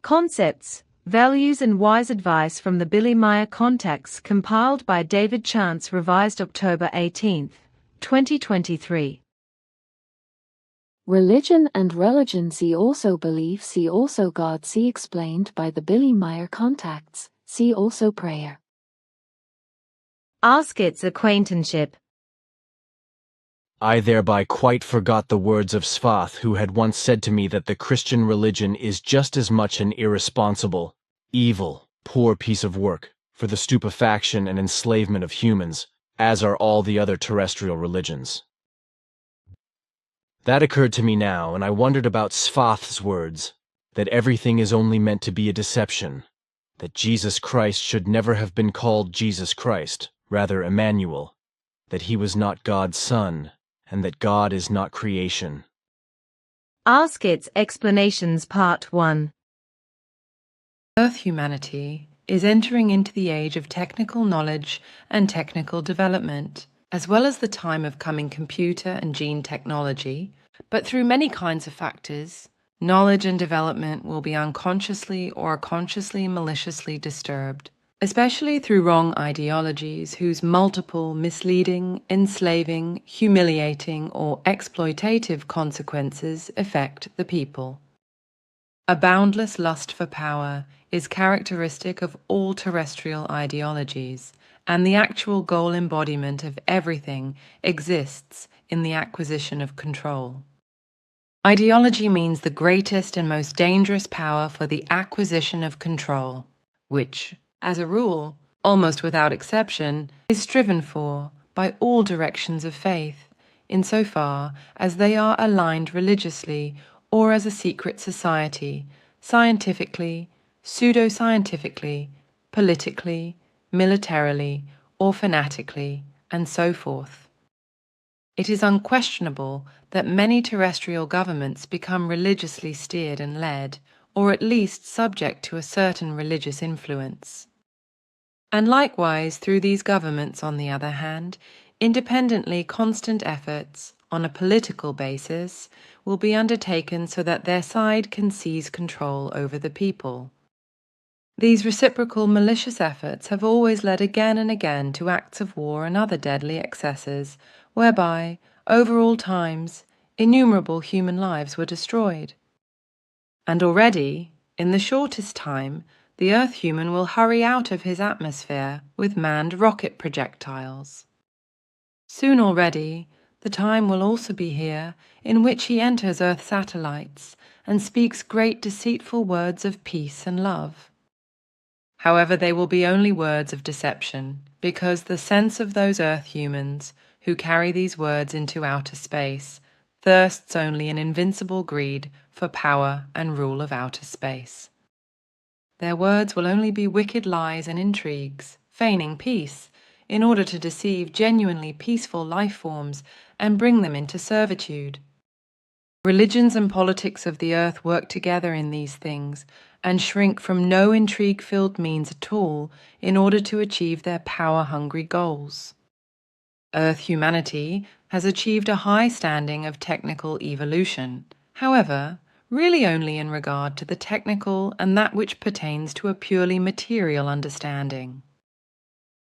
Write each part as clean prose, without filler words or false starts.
Concepts, Values and Wise Advice from the Billy Meier Contacts compiled by David Chance, revised October 18, 2023. Religion and Relegeon. See also Belief. See also God. See Explained by the Billy Meier Contacts. See also Prayer. Ask its acquaintanceship. I thereby quite forgot the words of Svath, who had once said to me that the Christian religion is just as much an irresponsible, evil, poor piece of work for the stupefaction and enslavement of humans, as are all the other terrestrial religions. That occurred to me now, and I wondered about Svath's words, that everything is only meant to be a deception, that Jesus Christ should never have been called Jesus Christ, rather Emmanuel, that he was not God's son, and that God is not creation. Ask its explanations. Part 1. Earth humanity is entering into the age of technical knowledge and technical development, as well as the time of coming computer and gene technology, but through many kinds of factors, knowledge and development will be unconsciously or consciously maliciously disturbed, especially through wrong ideologies whose multiple misleading, enslaving, humiliating, or exploitative consequences affect the people. A boundless lust for power is characteristic of all terrestrial ideologies, and the actual goal embodiment of everything exists in the acquisition of control. Ideology means the greatest and most dangerous power for the acquisition of control, which, as a rule, almost without exception, is striven for by all directions of faith, insofar as they are aligned religiously or as a secret society, scientifically, pseudo-scientifically, politically, militarily, or fanatically, and so forth. It is unquestionable that many terrestrial governments become religiously steered and led, or at least subject to a certain religious influence. And likewise, through these governments, on the other hand, independently constant efforts, on a political basis, will be undertaken so that their side can seize control over the people. These reciprocal malicious efforts have always led again and again to acts of war and other deadly excesses, whereby, over all times, innumerable human lives were destroyed. And already, in the shortest time, the Earth human will hurry out of his atmosphere with manned rocket projectiles. Soon already, the time will also be here in which he enters Earth satellites and speaks great deceitful words of peace and love. However, they will be only words of deception, because the sense of those Earth humans who carry these words into outer space thirsts only in invincible greed for power and rule of outer space. Their words will only be wicked lies and intrigues, feigning peace, in order to deceive genuinely peaceful life forms and bring them into servitude. Religions and politics of the earth work together in these things and shrink from no intrigue-filled means at all in order to achieve their power-hungry goals. Earth humanity has achieved a high standing of technical evolution, however, really only in regard to the technical and that which pertains to a purely material understanding.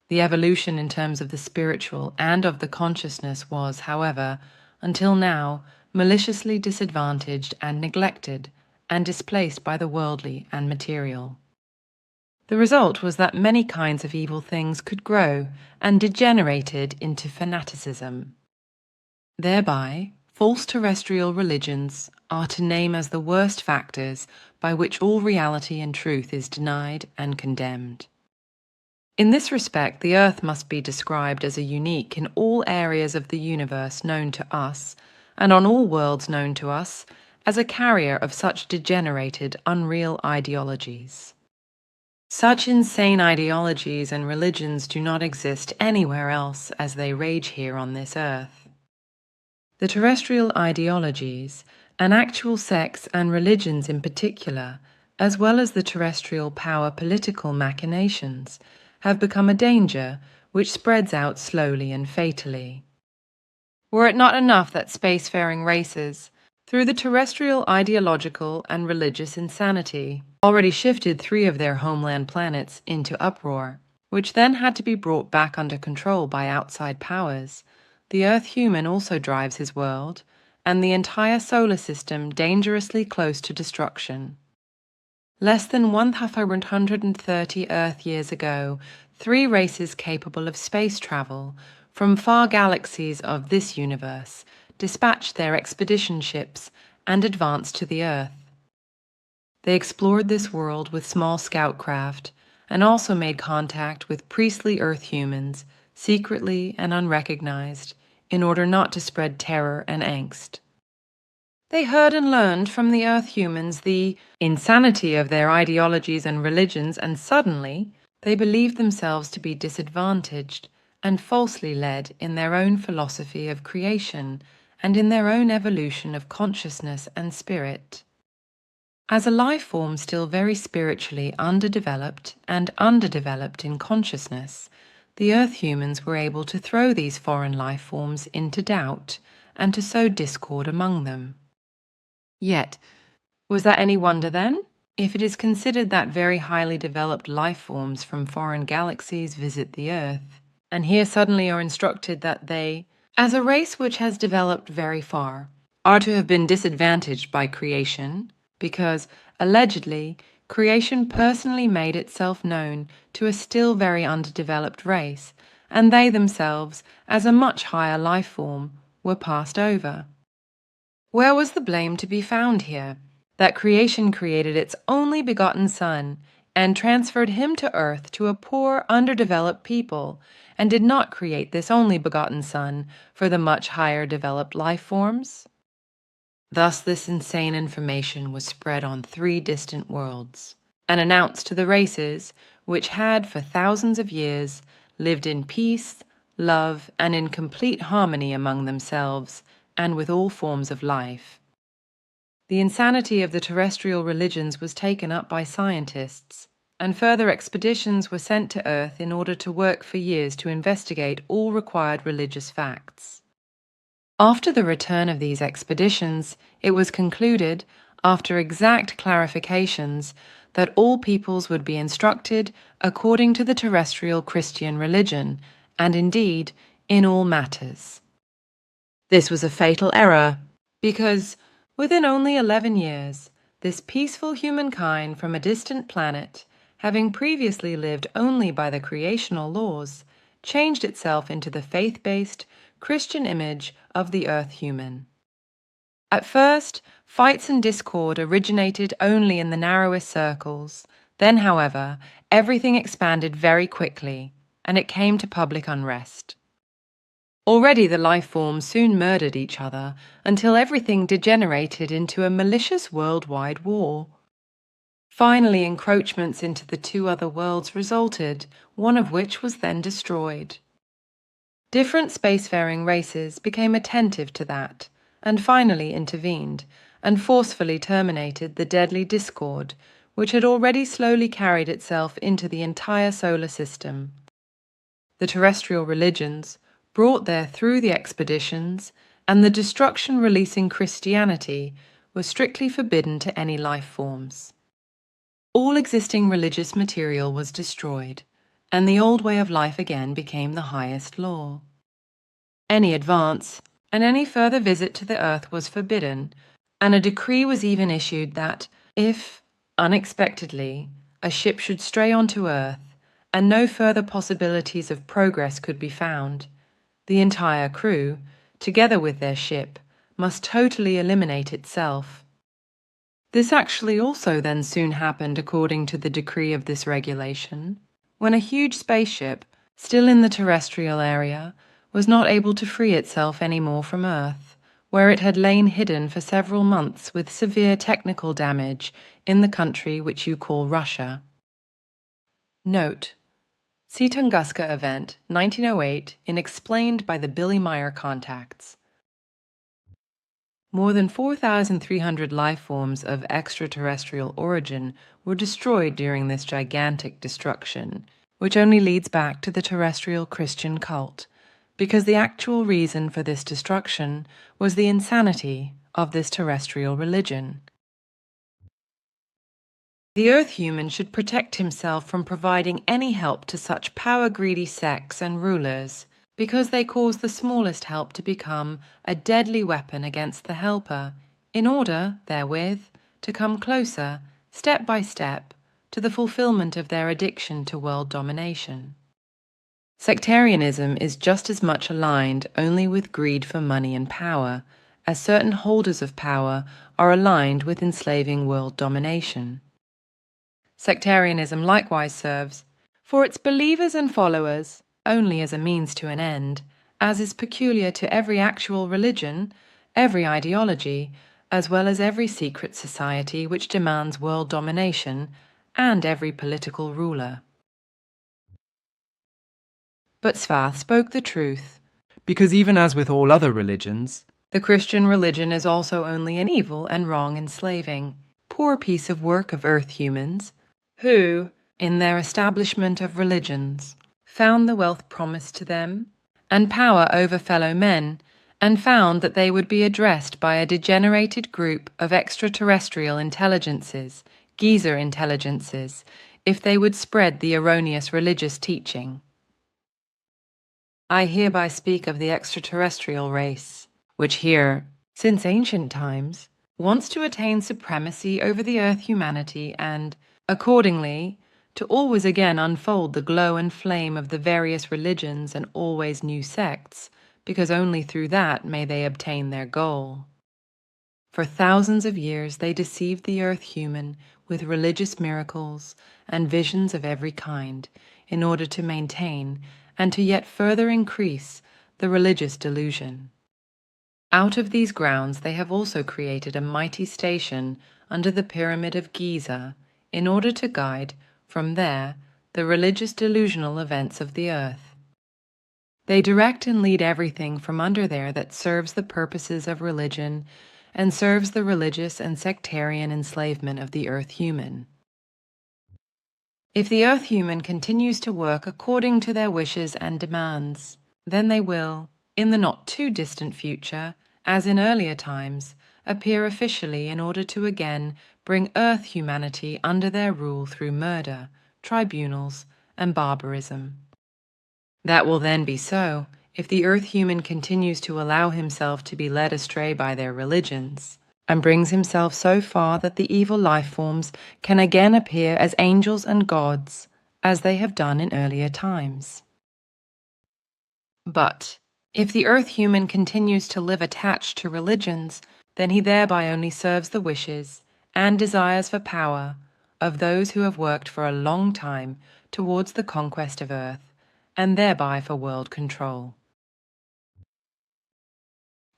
The evolution in terms of the spiritual and of the consciousness was, however, until now, maliciously disadvantaged and neglected, and displaced by the worldly and material. The result was that many kinds of evil things could grow and degenerated into fanaticism. Thereby, false terrestrial religions are to name as the worst factors by which all reality and truth is denied and condemned. In this respect, the Earth must be described as a unique in all areas of the universe known to us, and on all worlds known to us, as a carrier of such degenerated, unreal ideologies. Such insane ideologies and religions do not exist anywhere else as they rage here on this earth. The terrestrial ideologies, and actual sects and religions in particular, as well as the terrestrial power political machinations, have become a danger which spreads out slowly and fatally. Were it not enough that spacefaring races, through the terrestrial ideological and religious insanity, already shifted 3 of their homeland planets into uproar, which then had to be brought back under control by outside powers. The Earth-human also drives his world, and the entire solar system dangerously close to destruction. Less than 130 Earth years ago, 3 races capable of space travel from far galaxies of this universe dispatched their expedition ships and advanced to the Earth. They explored this world with small scout craft and also made contact with priestly Earth humans, secretly and unrecognized, in order not to spread terror and angst. They heard and learned from the Earth humans the insanity of their ideologies and religions, and suddenly they believed themselves to be disadvantaged and falsely led in their own philosophy of creation and in their own evolution of consciousness and spirit. As a life form still very spiritually underdeveloped in consciousness, the Earth humans were able to throw these foreign life forms into doubt and to sow discord among them. Yet, was that any wonder then, if it is considered that very highly developed life forms from foreign galaxies visit the Earth, and here suddenly are instructed that they, as a race which has developed very far, are to have been disadvantaged by creation, because, allegedly, creation personally made itself known to a still very underdeveloped race, and they themselves, as a much higher life form, were passed over. Where was the blame to be found here? That creation created its only begotten Son, and transferred him to earth to a poor, underdeveloped people, and did not create this only begotten Son for the much higher developed life forms? Thus this insane information was spread on 3 distant worlds, and announced to the races which had for thousands of years lived in peace, love, and in complete harmony among themselves and with all forms of life. The insanity of the terrestrial religions was taken up by scientists, and further expeditions were sent to Earth in order to work for years to investigate all required religious facts. After the return of these expeditions, it was concluded, after exact clarifications, that all peoples would be instructed according to the terrestrial Christian religion, and indeed, in all matters. This was a fatal error, because, within only 11 years, this peaceful humankind from a distant planet, having previously lived only by the creational laws, changed itself into the faith-based, Christian image of the Earth human. At first, fights and discord originated only in the narrowest circles. Then, however, everything expanded very quickly, and it came to public unrest. Already the life forms soon murdered each other until everything degenerated into a malicious worldwide war. Finally, encroachments into the 2 other worlds resulted, one of which was then destroyed. Different spacefaring races became attentive to that, and finally intervened, and forcefully terminated the deadly discord which had already slowly carried itself into the entire solar system. The terrestrial religions, brought there through the expeditions, and the destruction-releasing Christianity were strictly forbidden to any life forms. All existing religious material was destroyed, and the old way of life again became the highest law. Any advance and any further visit to the Earth was forbidden, and a decree was even issued that, if, unexpectedly, a ship should stray onto Earth, and no further possibilities of progress could be found, the entire crew, together with their ship, must totally eliminate itself. This actually also then soon happened according to the decree of this regulation, when a huge spaceship, still in the terrestrial area, was not able to free itself any more from Earth, where it had lain hidden for several months with severe technical damage in the country which you call Russia. Note: see Tunguska Event, 1908, in Explained by the Billy Meier Contacts. More than 4,300 life forms of extraterrestrial origin were destroyed during this gigantic destruction, which only leads back to the terrestrial Christian cult, because the actual reason for this destruction was the insanity of this terrestrial religion. The Earth human should protect himself from providing any help to such power-greedy sects and rulers, because they cause the smallest help to become a deadly weapon against the helper, in order, therewith, to come closer, step by step, to the fulfillment of their addiction to world domination. Sectarianism is just as much aligned only with greed for money and power, as certain holders of power are aligned with enslaving world domination. Sectarianism likewise serves, for its believers and followers, only as a means to an end, as is peculiar to every actual religion, every ideology, as well as every secret society which demands world domination, and every political ruler. But Svath spoke the truth, Because even as with all other religions, the Christian religion is also only an evil and wrong enslaving, poor piece of work of earth humans, who, in their establishment of religions, found the wealth promised to them, and power over fellow men, and found that they would be addressed by a degenerated group of extraterrestrial intelligences, Giza intelligences, if they would spread the erroneous religious teaching. I hereby speak of the extraterrestrial race, which here, since ancient times, wants to attain supremacy over the earth humanity and, accordingly, to always again unfold the glow and flame of the various religions and always new sects, because only through that may they obtain their goal. For thousands of years they deceived the earth human with religious miracles and visions of every kind, in order to maintain and to yet further increase the religious delusion. Out of these grounds they have also created a mighty station under the pyramid of Giza, in order to guide, from there, the religious delusional events of the earth. They direct and lead everything from under there that serves the purposes of religion and serves the religious and sectarian enslavement of the earth human. If the earth human continues to work according to their wishes and demands, then they will, in the not too distant future, as in earlier times, appear officially in order to again bring earth humanity under their rule through murder, tribunals, and barbarism. That will then be so if the earth human continues to allow himself to be led astray by their religions, and brings himself so far that the evil life forms can again appear as angels and gods, as they have done in earlier times. But if the earth human continues to live attached to religions, then he thereby only serves the wishes and desires for power of those who have worked for a long time towards the conquest of earth, and thereby for world control.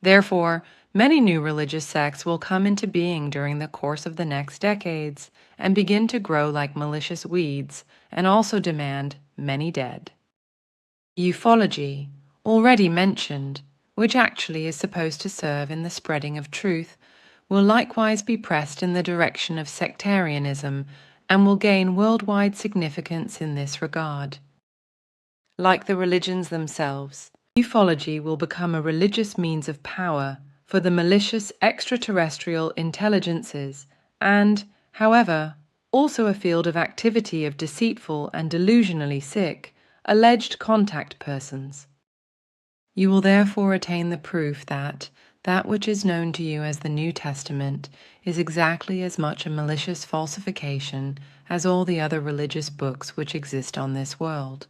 Therefore, many new religious sects will come into being during the course of the next decades and begin to grow like malicious weeds, and also demand many dead. Ufology, already mentioned, which actually is supposed to serve in the spreading of truth, will likewise be pressed in the direction of sectarianism and will gain worldwide significance in this regard. Like the religions themselves, ufology will become a religious means of power for the malicious extraterrestrial intelligences and, however, also a field of activity of deceitful and delusionally sick, alleged contact persons. You will therefore attain the proof that which is known to you as the New Testament is exactly as much a malicious falsification as all the other religious books which exist on this world.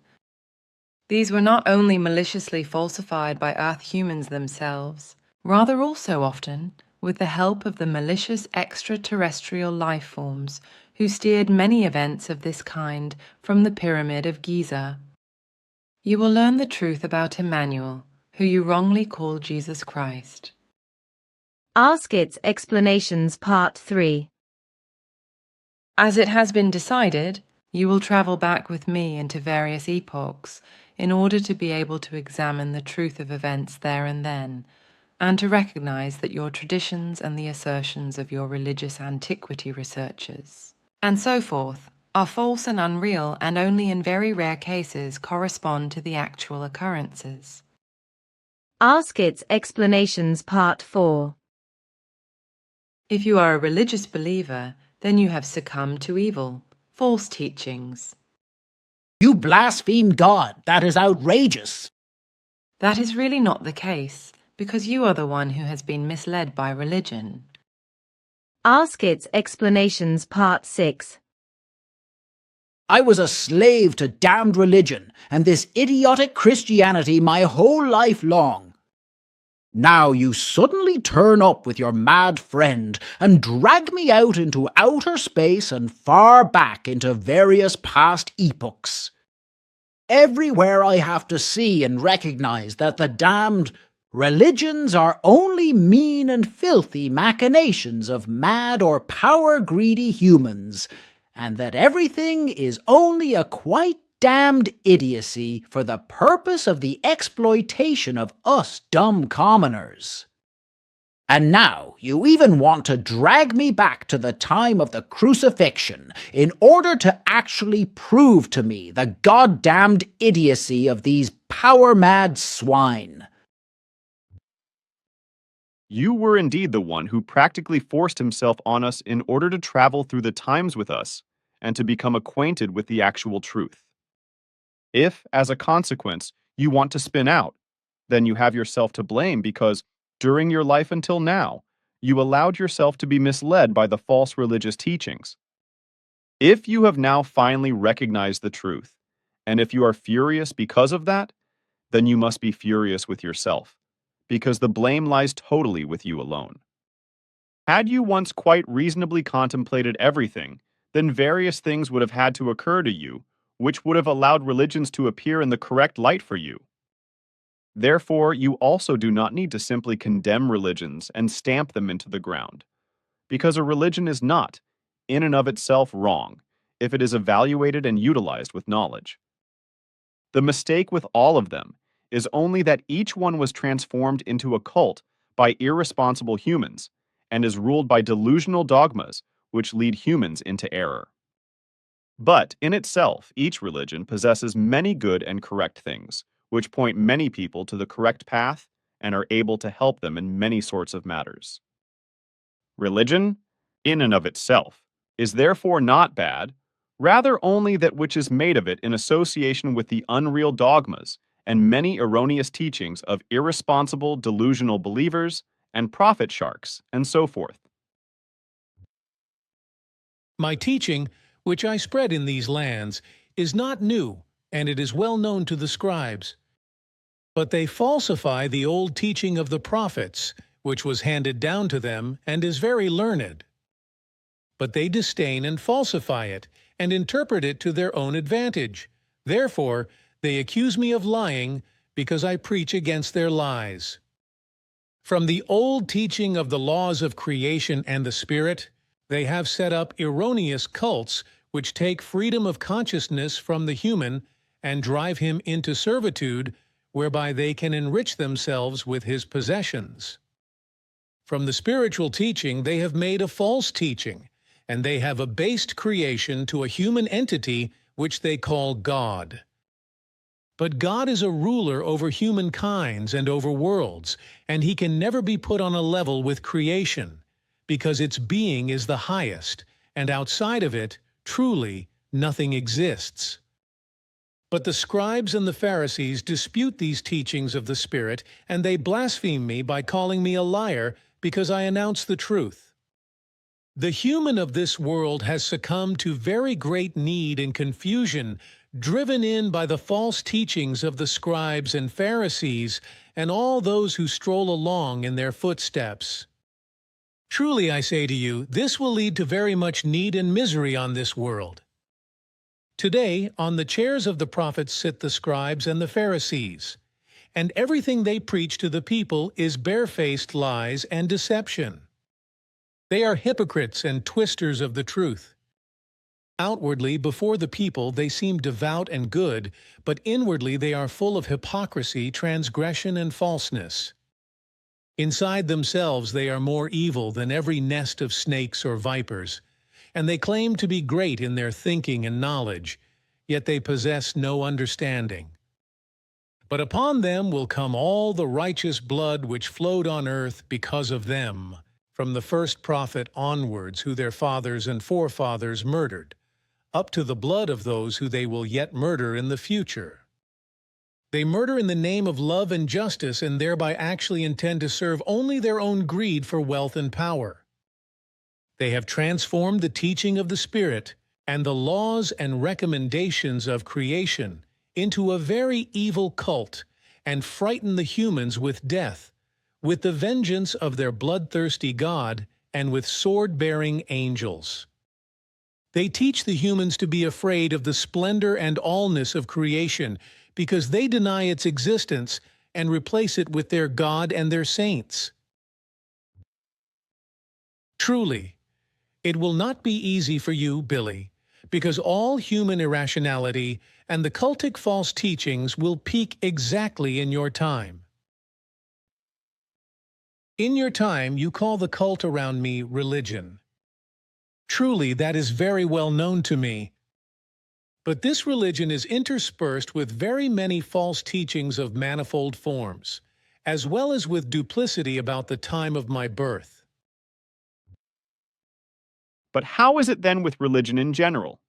These were not only maliciously falsified by earth humans themselves, rather also often with the help of the malicious extraterrestrial life forms who steered many events of this kind from the pyramid of Giza. You will learn the truth about Emmanuel, who you wrongly call Jesus Christ. Ask its explanations Part 3. As it has been decided, you will travel back with me into various epochs in order to be able to examine the truth of events there and then, and to recognize that your traditions and the assertions of your religious antiquity researchers, and so forth, are false and unreal and only in very rare cases correspond to the actual occurrences. Ask its explanations Part 4. If you are a religious believer, then you have succumbed to evil, false teachings. You blaspheme God. That is outrageous. That is really not the case, because you are the one who has been misled by religion. Ask its explanations, Part 6. I was a slave to damned religion and this idiotic Christianity my whole life long. Now you suddenly turn up with your mad friend and drag me out into outer space and far back into various past epochs. Everywhere I have to see and recognize that the damned religions are only mean and filthy machinations of mad or power-greedy humans, and that everything is only a quite damned idiocy for the purpose of the exploitation of us dumb commoners. And now you even want to drag me back to the time of the crucifixion in order to actually prove to me the goddamned idiocy of these power-mad swine. You were indeed the one who practically forced himself on us in order to travel through the times with us and to become acquainted with the actual truth. If, as a consequence, you want to spin out, then you have yourself to blame because, during your life until now, you allowed yourself to be misled by the false religious teachings. If you have now finally recognized the truth, and if you are furious because of that, then you must be furious with yourself, because the blame lies totally with you alone. Had you once quite reasonably contemplated everything, then various things would have had to occur to you, which would have allowed religions to appear in the correct light for you. Therefore, you also do not need to simply condemn religions and stamp them into the ground, because a religion is not, in and of itself, wrong, if it is evaluated and utilized with knowledge. The mistake with all of them is only that each one was transformed into a cult by irresponsible humans and is ruled by delusional dogmas which lead humans into error. But, in itself, each religion possesses many good and correct things, which point many people to the correct path and are able to help them in many sorts of matters. Religion, in and of itself, is therefore not bad, rather only that which is made of it in association with the unreal dogmas and many erroneous teachings of irresponsible, delusional believers and prophet sharks, and so forth. My teaching, which I spread in these lands, is not new, and it is well known to the scribes. But they falsify the old teaching of the prophets, which was handed down to them and is very learned. But they disdain and falsify it, and interpret it to their own advantage. Therefore, they accuse me of lying, because I preach against their lies. From the old teaching of the laws of creation and the spirit, they have set up erroneous cults which take freedom of consciousness from the human and drive him into servitude, whereby they can enrich themselves with his possessions. From the spiritual teaching they have made a false teaching, and they have abased creation to a human entity which they call God. But God is a ruler over humankinds and over worlds, and he can never be put on a level with creation, because its being is the highest, and outside of it, truly, nothing exists. But the scribes and the Pharisees dispute these teachings of the Spirit, and they blaspheme me by calling me a liar, because I announce the truth. The human of this world has succumbed to very great need and confusion, driven in by the false teachings of the scribes and Pharisees, and all those who stroll along in their footsteps. Truly, I say to you, this will lead to very much need and misery on this world. Today, on the chairs of the prophets sit the scribes and the Pharisees, and everything they preach to the people is barefaced lies and deception. They are hypocrites and twisters of the truth. Outwardly, before the people, they seem devout and good, but inwardly they are full of hypocrisy, transgression, and falseness. Inside themselves they are more evil than every nest of snakes or vipers, and they claim to be great in their thinking and knowledge, yet they possess no understanding. But upon them will come all the righteous blood which flowed on earth because of them, from the first prophet onwards who their fathers and forefathers murdered, up to the blood of those who they will yet murder in the future. They murder in the name of love and justice and thereby actually intend to serve only their own greed for wealth and power. They have transformed the teaching of the Spirit and the laws and recommendations of creation into a very evil cult and frighten the humans with death, with the vengeance of their bloodthirsty God and with sword-bearing angels. They teach the humans to be afraid of the splendor and allness of creation because they deny its existence and replace it with their God and their saints. Truly, it will not be easy for you, Billy, because all human irrationality and the cultic false teachings will peak exactly in your time. In your time, you call the cult around me religion. Truly, that is very well known to me. But this religion is interspersed with very many false teachings of manifold forms, as well as with duplicity about the time of my birth. But how is it then with religion in general?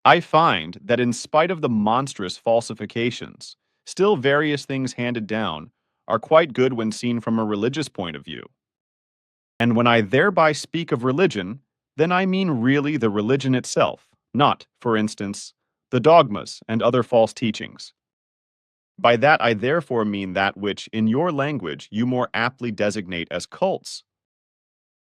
I find that in spite of the monstrous falsifications, still various things handed down are quite good when seen from a religious point of view. And when I thereby speak of religion, then I mean really the religion itself, not, for instance, the dogmas and other false teachings. By that I therefore mean that which, in your language, you more aptly designate as cults.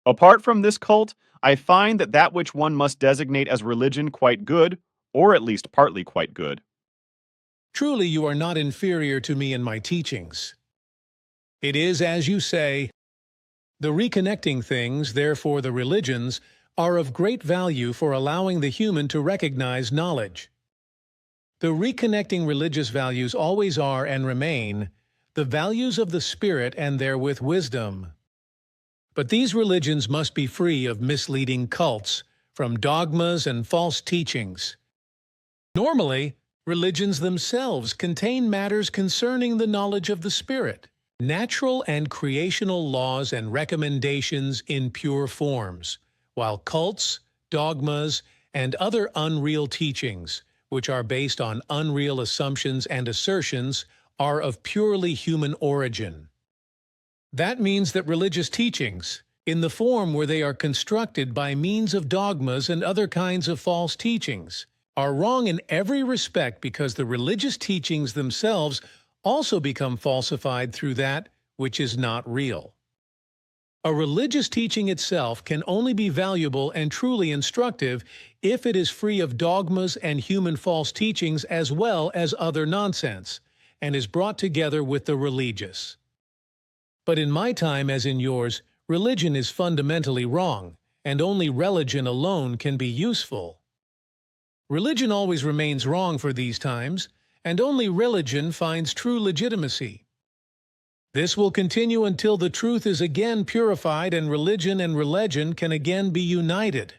Apart from this cult, I find that which one must designate as religion quite good, or at least partly quite good. Truly, you are not inferior to me in my teachings. It is, as you say, the reconnecting things, therefore the religions, are of great value for allowing the human to recognize knowledge. The reconnecting religious values always are and remain the values of the Spirit and therewith wisdom. But these religions must be free of misleading cults, from dogmas and false teachings. Normally, religions themselves contain matters concerning the knowledge of the Spirit, natural and creational laws and recommendations in pure forms, while cults, dogmas, and other unreal teachings, which are based on unreal assumptions and assertions, are of purely human origin. That means that religious teachings, in the form where they are constructed by means of dogmas and other kinds of false teachings, are wrong in every respect because the religious teachings themselves also become falsified through that which is not real. A religious teaching itself can only be valuable and truly instructive if it is free of dogmas and human false teachings as well as other nonsense, and is brought together with the religious. But in my time, as in yours, religion is fundamentally wrong, and only religion alone can be useful. Religion always remains wrong for these times, and only religion finds true legitimacy. This will continue until the truth is again purified and religion can again be united.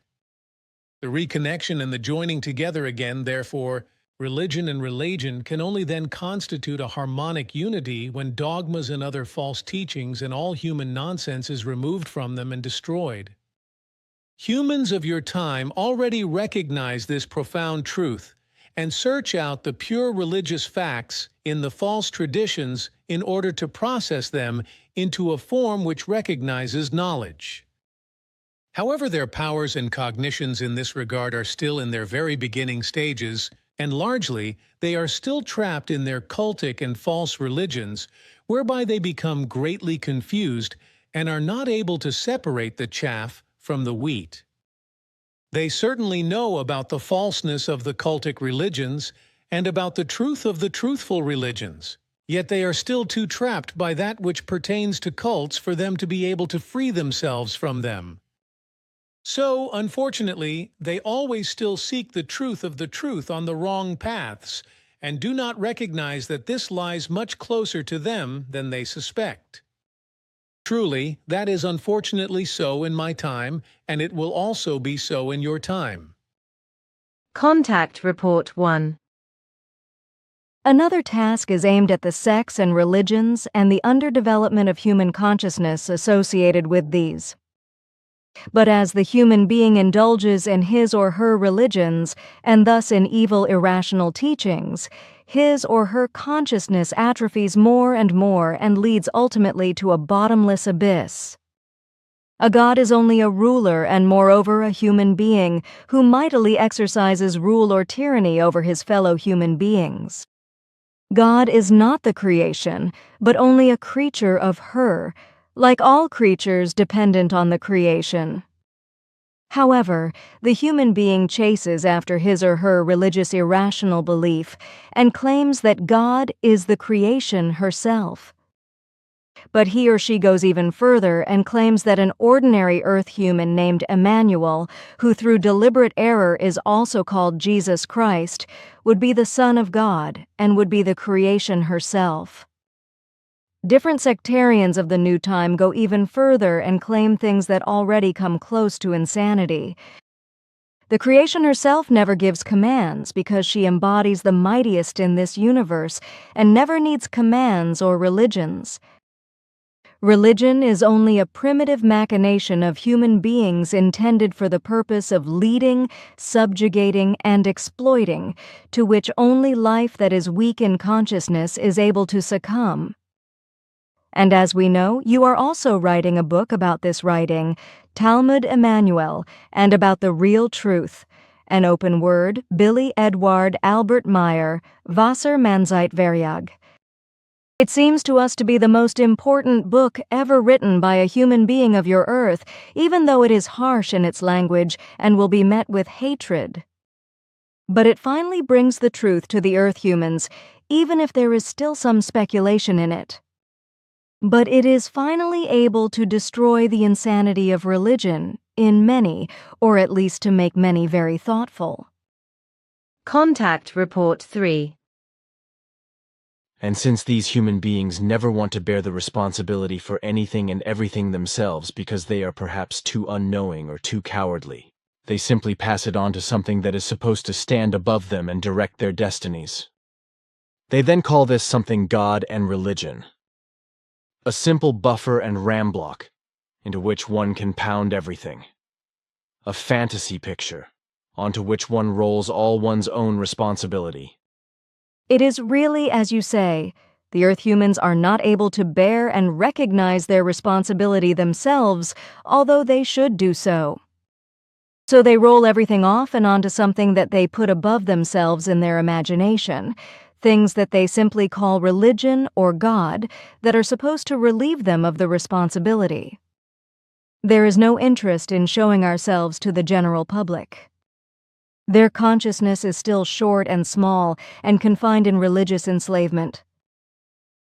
The reconnection and the joining together again, therefore, religion and religion can only then constitute a harmonic unity when dogmas and other false teachings and all human nonsense is removed from them and destroyed. Humans of your time already recognize this profound truth and search out the pure religious facts in the false traditions in order to process them into a form which recognizes knowledge. However, their powers and cognitions in this regard are still in their very beginning stages, and largely they are still trapped in their cultic and false religions, whereby they become greatly confused and are not able to separate the chaff from the wheat. They certainly know about the falseness of the cultic religions and about the truth of the truthful religions, yet they are still too trapped by that which pertains to cults for them to be able to free themselves from them. So, unfortunately, they always still seek the truth of the truth on the wrong paths, and do not recognize that this lies much closer to them than they suspect. Truly, that is unfortunately so in my time, and it will also be so in your time. Contact Report 1. Another task is aimed at the sects and religions and the underdevelopment of human consciousness associated with these. But as the human being indulges in his or her religions, and thus in evil irrational teachings, his or her consciousness atrophies more and leads ultimately to a bottomless abyss. A god is only a ruler and moreover a human being who mightily exercises rule or tyranny over his fellow human beings. God is not the creation, but only a creature of her, like all creatures dependent on the creation. However, the human being chases after his or her religious irrational belief and claims that God is the creation herself. But he or she goes even further and claims that an ordinary earth human named Emmanuel, who through deliberate error is also called Jesus Christ, would be the Son of God and would be the creation herself. Different sectarians of the new time go even further and claim things that already come close to insanity. The creation herself never gives commands because she embodies the mightiest in this universe and never needs commands or religions. Religion is only a primitive machination of human beings intended for the purpose of leading, subjugating, and exploiting, to which only life that is weak in consciousness is able to succumb. And as we know, you are also writing a book about this writing, Talmud Emmanuel, and about the real truth. An open word, Billy Edward Albert Meier, Wasser Manzeit Variag. It seems to us to be the most important book ever written by a human being of your earth, even though it is harsh in its language and will be met with hatred. But it finally brings the truth to the earth humans, even if there is still some speculation in it. But it is finally able to destroy the insanity of religion in many, or at least to make many very thoughtful. Contact Report 3. And since these human beings never want to bear the responsibility for anything and everything themselves because they are perhaps too unknowing or too cowardly, they simply pass it on to something that is supposed to stand above them and direct their destinies. They then call this something God and religion. A simple buffer and RAM block into which one can pound everything. A fantasy picture onto which one rolls all one's own responsibility. It is really as you say, the earth humans are not able to bear and recognize their responsibility themselves, although they should do so. So they roll everything off and onto something that they put above themselves in their imagination, things that they simply call religion or God that are supposed to relieve them of the responsibility. There is no interest in showing ourselves to the general public. Their consciousness is still short and small and confined in religious enslavement.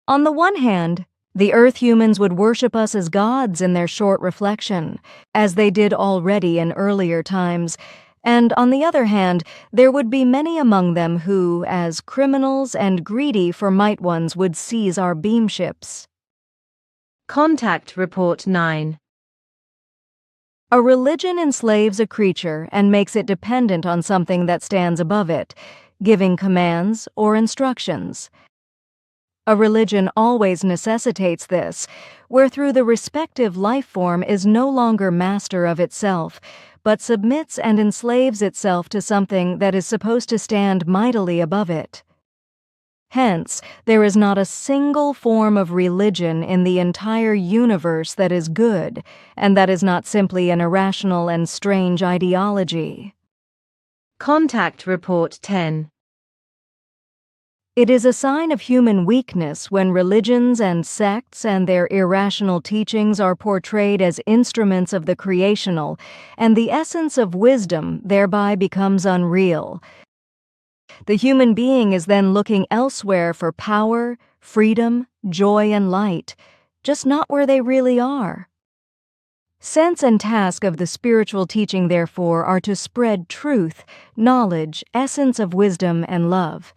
On the one hand, the earth humans would worship us as gods in their short reflection, as they did already in earlier times, and on the other hand, there would be many among them who, as criminals and greedy for might ones, would seize our beam ships. Contact Report 9. A religion enslaves a creature and makes it dependent on something that stands above it, giving commands or instructions. A religion always necessitates this, wherethrough the respective life form is no longer master of itself, but submits and enslaves itself to something that is supposed to stand mightily above it. Hence, there is not a single form of religion in the entire universe that is good, and that is not simply an irrational and strange ideology. Contact Report 10. It is a sign of human weakness when religions and sects and their irrational teachings are portrayed as instruments of the creational, and the essence of wisdom thereby becomes unreal. The human being is then looking elsewhere for power, freedom, joy, and light, just not where they really are. Sense and task of the spiritual teaching, therefore, are to spread truth, knowledge, essence of wisdom, and love.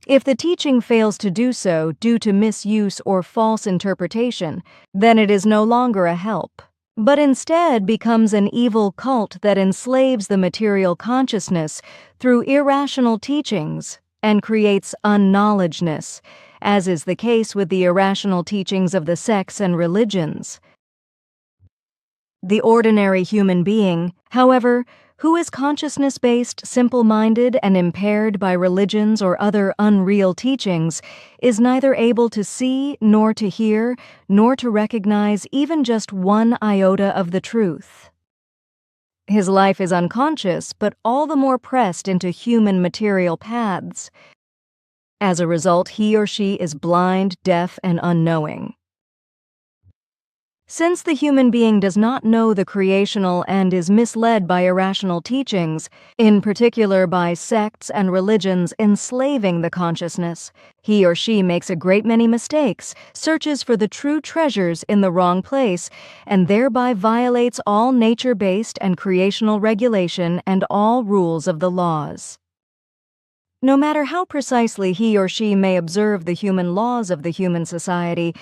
If the teaching fails to do so due to misuse or false interpretation, then it is no longer a help, but instead becomes an evil cult that enslaves the material consciousness through irrational teachings and creates unknowledgeness, as is the case with the irrational teachings of the sects and religions. The ordinary human being, however, who is consciousness-based, simple-minded, and impaired by religions or other unreal teachings, is neither able to see, nor to hear, nor to recognize even just one iota of the truth. His life is unconscious, but all the more pressed into human material paths. As a result, he or she is blind, deaf, and unknowing. Since the human being does not know the creational and is misled by irrational teachings, in particular by sects and religions enslaving the consciousness, he or she makes a great many mistakes, searches for the true treasures in the wrong place, and thereby violates all nature-based and creational regulation and all rules of the laws. No matter how precisely he or she may observe the human laws of the human society,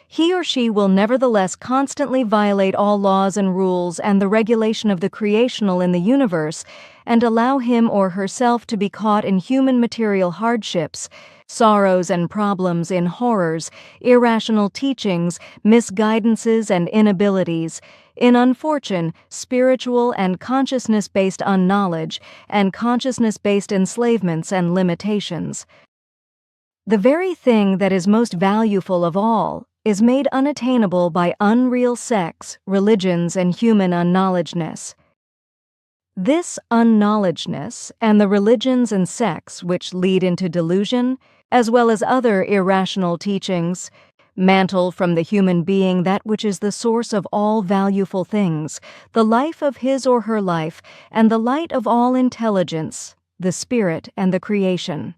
he or she will nevertheless constantly violate all laws and rules and the regulation of the creational in the universe, and allow him or herself to be caught in human material hardships, sorrows and problems, in horrors, irrational teachings, misguidances and inabilities, in unfortune, spiritual and consciousness-based unknowledge, and consciousness-based enslavements and limitations. The very thing that is most valuable of all is made unattainable by unreal sects, religions, and human unknowledgeness. This unknowledgeness and the religions and sects which lead into delusion, as well as other irrational teachings, mantle from the human being that which is the source of all valuable things, the life of his or her life, and the light of all intelligence, the spirit and the creation.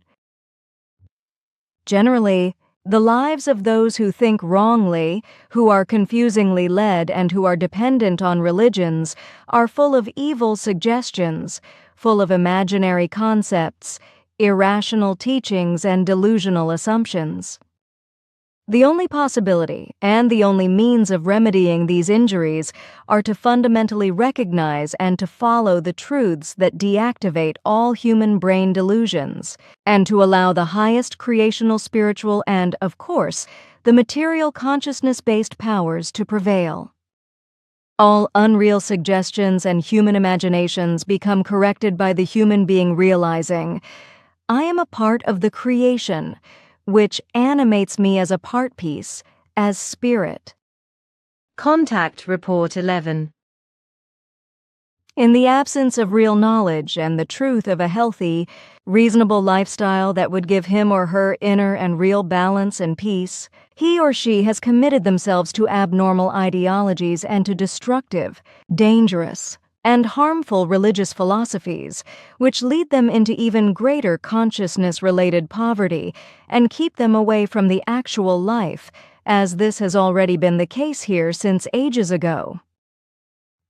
Generally, the lives of those who think wrongly, who are confusingly led, and who are dependent on religions are full of evil suggestions, full of imaginary concepts, irrational teachings, and delusional assumptions. The only possibility and the only means of remedying these injuries are to fundamentally recognize and to follow the truths that deactivate all human brain delusions, and to allow the highest creational, spiritual, and, of course, the material consciousness-based powers to prevail. All unreal suggestions and human imaginations become corrected by the human being realizing, I am a part of the creation, which animates me as a part piece, as spirit. Contact Report 11. In the absence of real knowledge and the truth of a healthy, reasonable lifestyle that would give him or her inner and real balance and peace, he or she has committed themselves to abnormal ideologies and to destructive, dangerous, and harmful religious philosophies, which lead them into even greater consciousness-related poverty and keep them away from the actual life, as this has already been the case here since ages ago.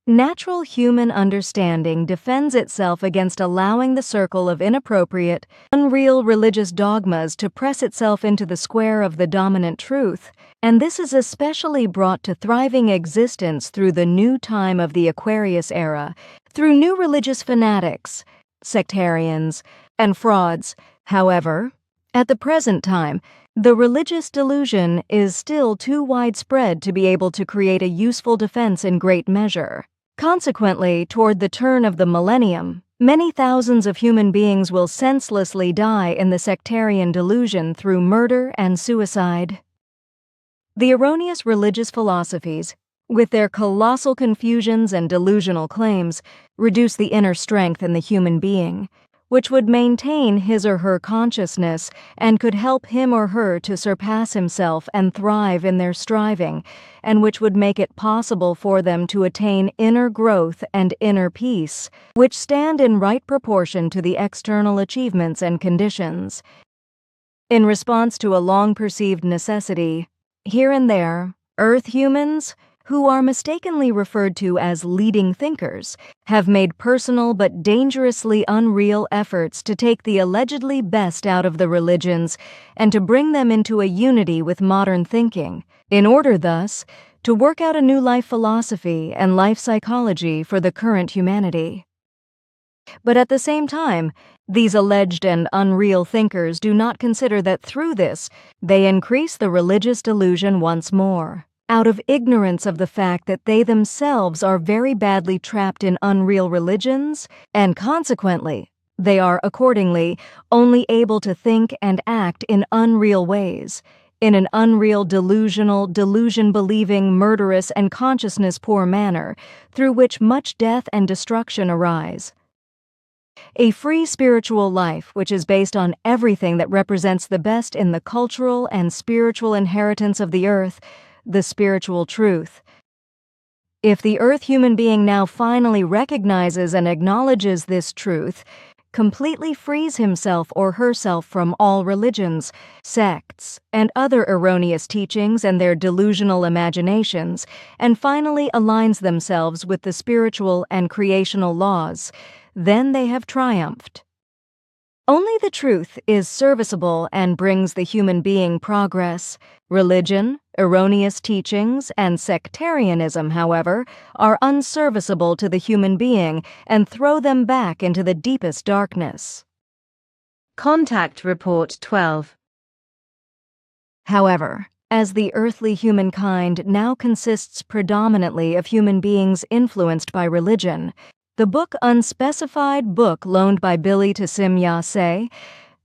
Natural human understanding defends itself against allowing the circle of inappropriate, unreal religious dogmas to press itself into the square of the dominant truth, and this is especially brought to thriving existence through the new time of the Aquarius era, through new religious fanatics, sectarians, and frauds. However, at the present time, the religious delusion is still too widespread to be able to create a useful defense in great measure. Consequently, toward the turn of the millennium, many thousands of human beings will senselessly die in the sectarian delusion through murder and suicide. The erroneous religious philosophies, with their colossal confusions and delusional claims, reduce the inner strength in the human being, which would maintain his or her consciousness and could help him or her to surpass himself and thrive in their striving, and which would make it possible for them to attain inner growth and inner peace, which stand in right proportion to the external achievements and conditions. In response to a long-perceived necessity, here and there, Earth humans, who are mistakenly referred to as leading thinkers, have made personal but dangerously unreal efforts to take the allegedly best out of the religions and to bring them into a unity with modern thinking, in order thus to work out a new life philosophy and life psychology for the current humanity. But at the same time, these alleged and unreal thinkers do not consider that through this they increase the religious delusion once more. out of ignorance of the fact that they themselves are very badly trapped in unreal religions, and consequently, they are accordingly only able to think and act in unreal ways, in an unreal delusional, delusion-believing, murderous, and consciousness-poor manner, through which much death and destruction arise. A free spiritual life which is based on everything that represents the best in the cultural and spiritual inheritance of the earth, the spiritual truth. If the earth human being now finally recognizes and acknowledges this truth, completely frees himself or herself from all religions, sects, and other erroneous teachings and their delusional imaginations, and finally aligns themselves with the spiritual and creational laws, then they have triumphed. Only the truth is serviceable and brings the human being progress. Religion, erroneous teachings, and sectarianism, however, are unserviceable to the human being and throw them back into the deepest darkness. Contact Report 12. However, as the earthly humankind now consists predominantly of human beings influenced by religion, the book Unspecified Book loaned by Billy to Sim Ya-se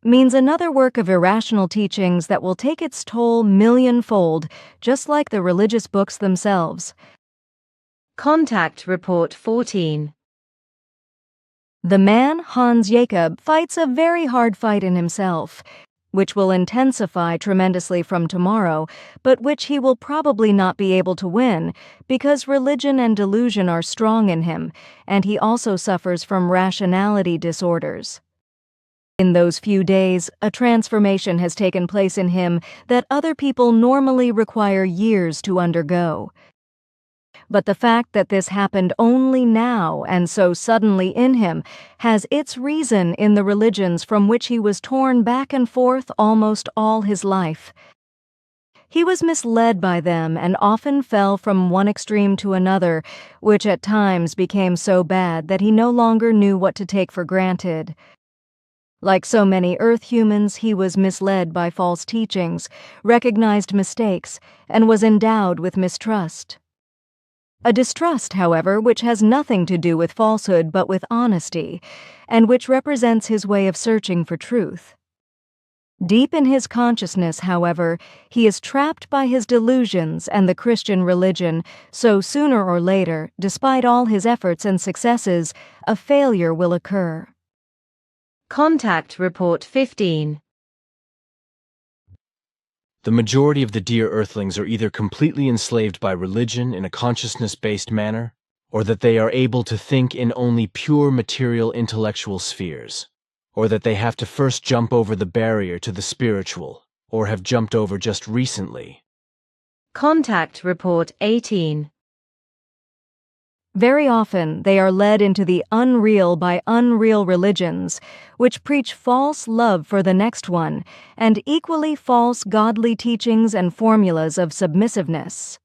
means another work of irrational teachings that will take its toll millionfold, just like the religious books themselves. Contact Report 14. The man, Hans Jacob, fights a very hard fight in himself, which will intensify tremendously from tomorrow, but which he will probably not be able to win, because religion and delusion are strong in him, and he also suffers from rationality disorders. In those few days, a transformation has taken place in him that other people normally require years to undergo. But the fact that this happened only now and so suddenly in him has its reason in the religions from which he was torn back and forth almost all his life. He was misled by them and often fell from one extreme to another, which at times became so bad that he no longer knew what to take for granted. Like so many Earth humans, he was misled by false teachings, recognized mistakes, and was endowed with mistrust. A distrust, however, which has nothing to do with falsehood but with honesty, and which represents his way of searching for truth. Deep in his consciousness, however, he is trapped by his delusions and the Christian religion, so sooner or later, despite all his efforts and successes, a failure will occur. Contact Report 15. The majority of the dear earthlings are either completely enslaved by religion in a consciousness-based manner, or that they are able to think in only pure material intellectual spheres, or that they have to first jump over the barrier to the spiritual, or have jumped over just recently. Contact Report 18. Very often they are led into the unreal by unreal religions, which preach false love for the next one, and equally false godly teachings and formulas of submissiveness.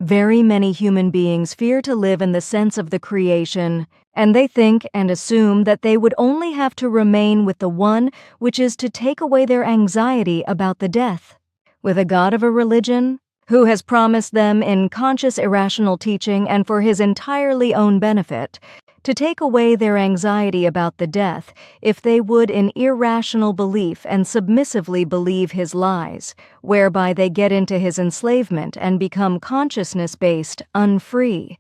Very many human beings fear to live in the sense of the creation, and they think and assume that they would only have to remain with the one which is to take away their anxiety about the death, with a god of a religion who has promised them in conscious irrational teaching and for his entirely own benefit, to take away their anxiety about the death if they would in irrational belief and submissively believe his lies, whereby they get into his enslavement and become consciousness-based, unfree.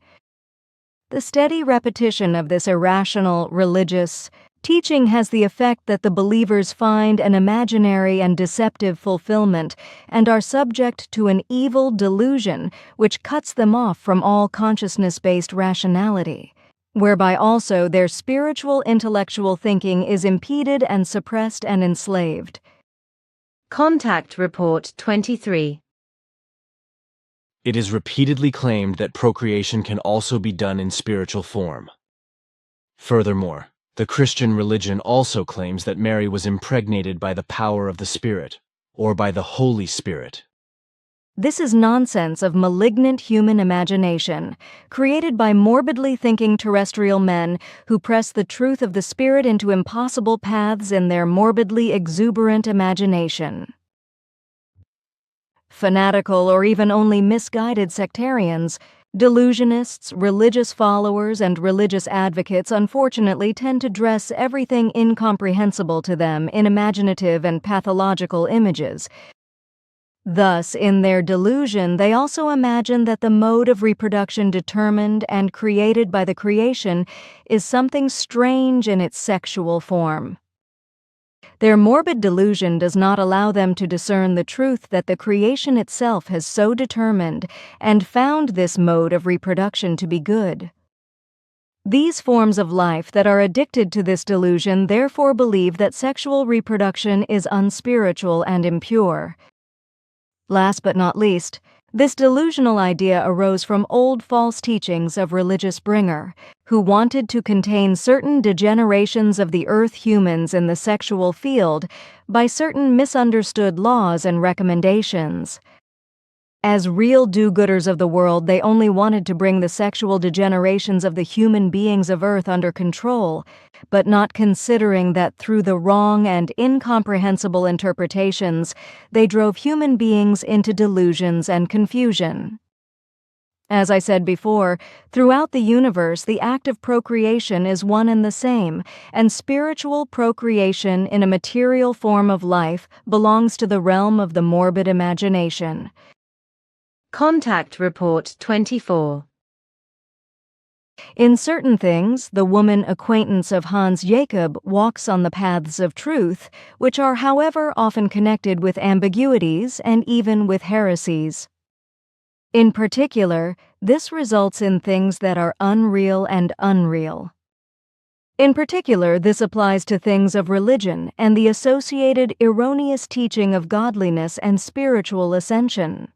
The steady repetition of this irrational, religious teaching has the effect that the believers find an imaginary and deceptive fulfillment and are subject to an evil delusion which cuts them off from all consciousness-based rationality, whereby also their spiritual intellectual thinking is impeded and suppressed and enslaved. Contact Report 23. It is repeatedly claimed that procreation can also be done in spiritual form. Furthermore, the Christian religion also claims that Mary was impregnated by the power of the Spirit, or by the Holy Spirit. This is nonsense of malignant human imagination, created by morbidly thinking terrestrial men who press the truth of the Spirit into impossible paths in their morbidly exuberant imagination. fanatical, or even only misguided sectarians, delusionists, religious followers, and religious advocates unfortunately tend to dress everything incomprehensible to them in imaginative and pathological images. Thus, in their delusion, they also imagine that the mode of reproduction determined and created by the creation is something strange in its sexual form. Their morbid delusion does not allow them to discern the truth that the creation itself has so determined and found this mode of reproduction to be good. These forms of life that are addicted to this delusion therefore believe that sexual reproduction is unspiritual and impure. Last but not least, this delusional idea arose from old false teachings of religious bringer, who wanted to contain certain degenerations of the earth humans in the sexual field by certain misunderstood laws and recommendations. As real do-gooders of the world, they only wanted to bring the sexual degenerations of the human beings of Earth under control, but not considering that through the wrong and incomprehensible interpretations, they drove human beings into delusions and confusion. As I said before, throughout the universe, the act of procreation is one and the same, and spiritual procreation in a material form of life belongs to the realm of the morbid imagination. Contact Report 24. In certain things, the woman acquaintance of Hans Jacob walks on the paths of truth, which are, however, often connected with ambiguities and even with heresies. In particular, this results in things that are unreal and unreal. In particular, this applies to things of religion and the associated erroneous teaching of godliness and spiritual ascension.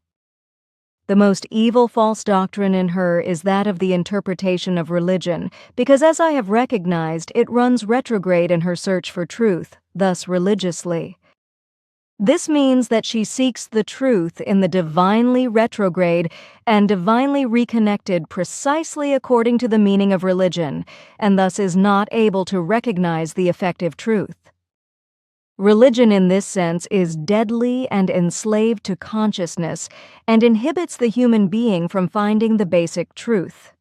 The most evil false doctrine in her is that of the interpretation of religion, because as I have recognized, it runs retrograde in her search for truth, thus religiously. This means that she seeks the truth in the divinely retrograde and divinely reconnected precisely according to the meaning of religion, and thus is not able to recognize the effective truth. Religion in this sense is deadly and enslaved to consciousness and inhibits the human being from finding the basic truth.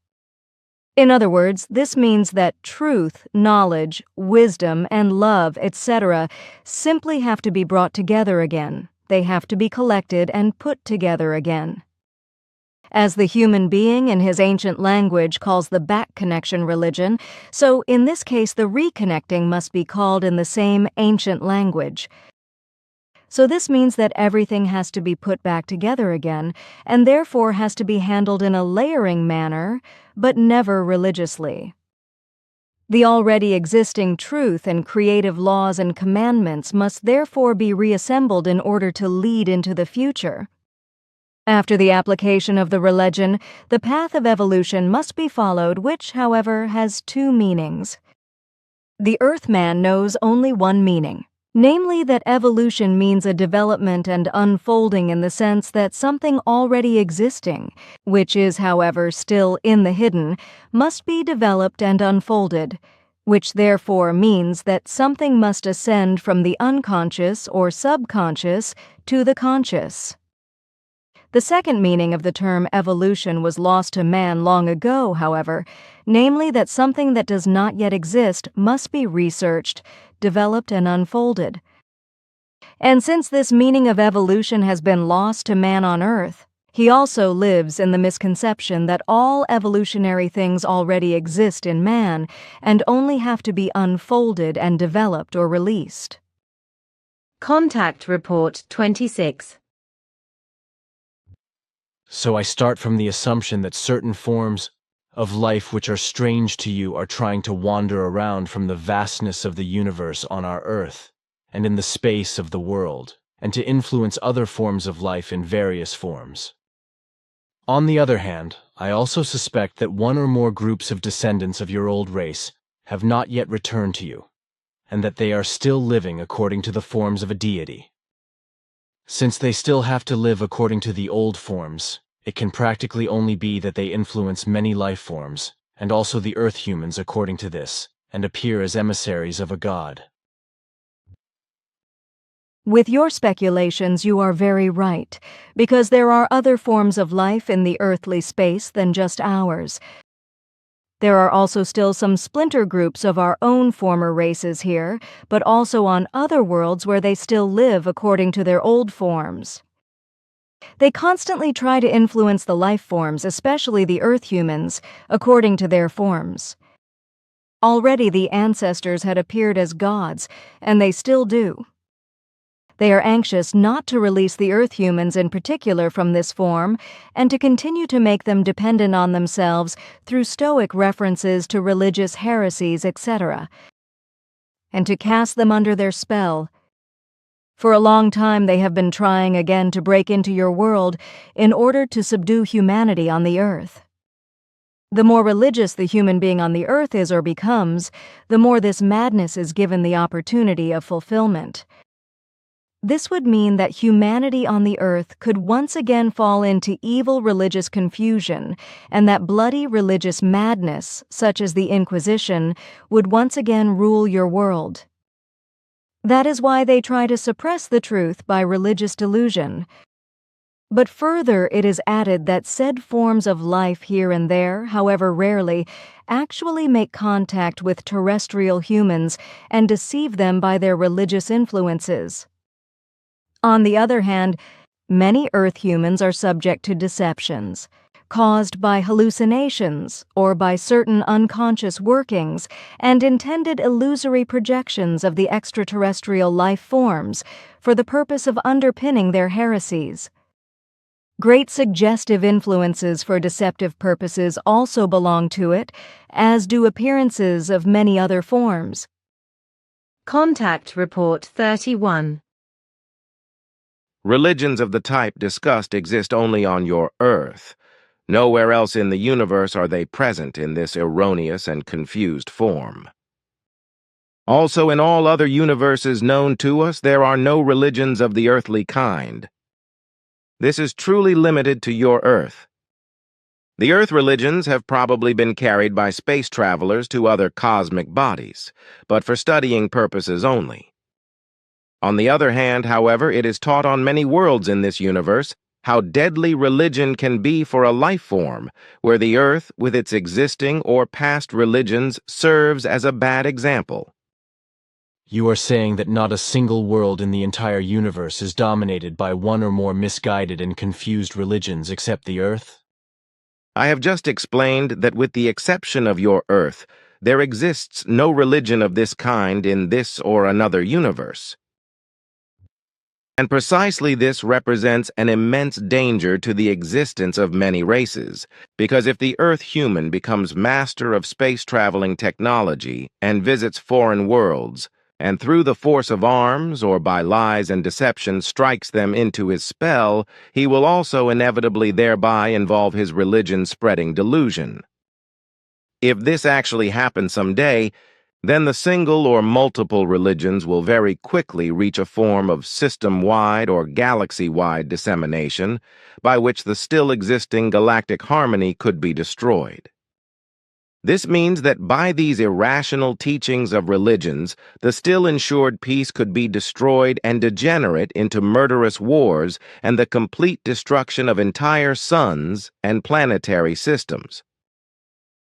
In other words, this means that truth, knowledge, wisdom, and love, etc., simply have to be brought together again. They have to be collected and put together again. As the human being in his ancient language calls the back connection religion, so in this case the reconnecting must be called in the same ancient language. So this means that everything has to be put back together again, and therefore has to be handled in a layering manner, but never religiously. The already existing truth and creative laws and commandments must therefore be reassembled in order to lead into the future. After the application of the Relegeon, the path of evolution must be followed, which, however, has two meanings. The Earthman knows only one meaning, namely that evolution means a development and unfolding in the sense that something already existing, which is, however, still in the hidden, must be developed and unfolded, which therefore means that something must ascend from the unconscious or subconscious to the conscious. The second meaning of the term evolution was lost to man long ago, however, namely that something that does not yet exist must be researched, developed, and unfolded. And since this meaning of evolution has been lost to man on Earth, he also lives in the misconception that all evolutionary things already exist in man and only have to be unfolded and developed or released. Contact Report 26. So I start from the assumption that certain forms of life which are strange to you are trying to wander around from the vastness of the universe on our Earth and in the space of the world, and to influence other forms of life in various forms. On the other hand, I also suspect that one or more groups of descendants of your old race have not yet returned to you, and that they are still living according to the forms of a deity. Since they still have to live according to the old forms, it can practically only be that they influence many life forms, and also the Earth humans according to this, and appear as emissaries of a god. With your speculations, you are very right, because there are other forms of life in the earthly space than just ours. There are also still some splinter groups of our own former races here, but also on other worlds where they still live according to their old forms. They constantly try to influence the life forms, especially the Earth humans, according to their forms. Already the ancestors had appeared as gods, and they still do. They are anxious not to release the Earth humans in particular from this form, and to continue to make them dependent on themselves through Stoic references to religious heresies, etc., and to cast them under their spell. For a long time they have been trying again to break into your world in order to subdue humanity on the Earth. The more religious the human being on the Earth is or becomes, the more this madness is given the opportunity of fulfillment. This would mean that humanity on the Earth could once again fall into evil religious confusion, and that bloody religious madness, such as the Inquisition, would once again rule your world. That is why they try to suppress the truth by religious delusion. But further, it is added that said forms of life here and there, however rarely, actually make contact with terrestrial humans and deceive them by their religious influences. On the other hand, many Earth humans are subject to deceptions, caused by hallucinations or by certain unconscious workings and intended illusory projections of the extraterrestrial life forms for the purpose of underpinning their heresies. Great suggestive influences for deceptive purposes also belong to it, as do appearances of many other forms. Contact Report 31. Religions of the type discussed exist only on your Earth. Nowhere else in the universe are they present in this erroneous and confused form. Also, in all other universes known to us, there are no religions of the earthly kind. This is truly limited to your Earth. The Earth religions have probably been carried by space travelers to other cosmic bodies, but for studying purposes only. On the other hand, however, it is taught on many worlds in this universe how deadly religion can be for a life form, where the Earth, with its existing or past religions, serves as a bad example. You are saying that not a single world in the entire universe is dominated by one or more misguided and confused religions except the Earth? I have just explained that with the exception of your Earth, there exists no religion of this kind in this or another universe. And precisely this represents an immense danger to the existence of many races, because if the Earth human becomes master of space-traveling technology and visits foreign worlds, and through the force of arms or by lies and deception strikes them into his spell, he will also inevitably thereby involve his religion-spreading delusion. If this actually happens someday, then the single or multiple religions will very quickly reach a form of system-wide or galaxy-wide dissemination by which the still existing galactic harmony could be destroyed. This means that by these irrational teachings of religions, the still ensured peace could be destroyed and degenerate into murderous wars and the complete destruction of entire suns and planetary systems.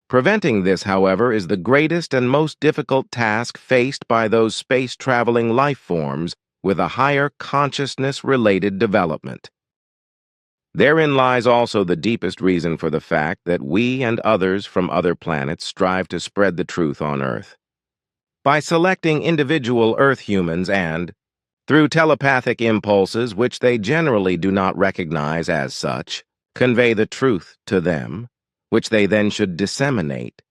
Preventing this, however, is the greatest and most difficult task faced by those space-traveling life forms with a higher consciousness-related development. Therein lies also the deepest reason for the fact that we and others from other planets strive to spread the truth on Earth. By selecting individual Earth humans and, through telepathic impulses which they generally do not recognize as such, convey the truth to them, which they then should disseminate,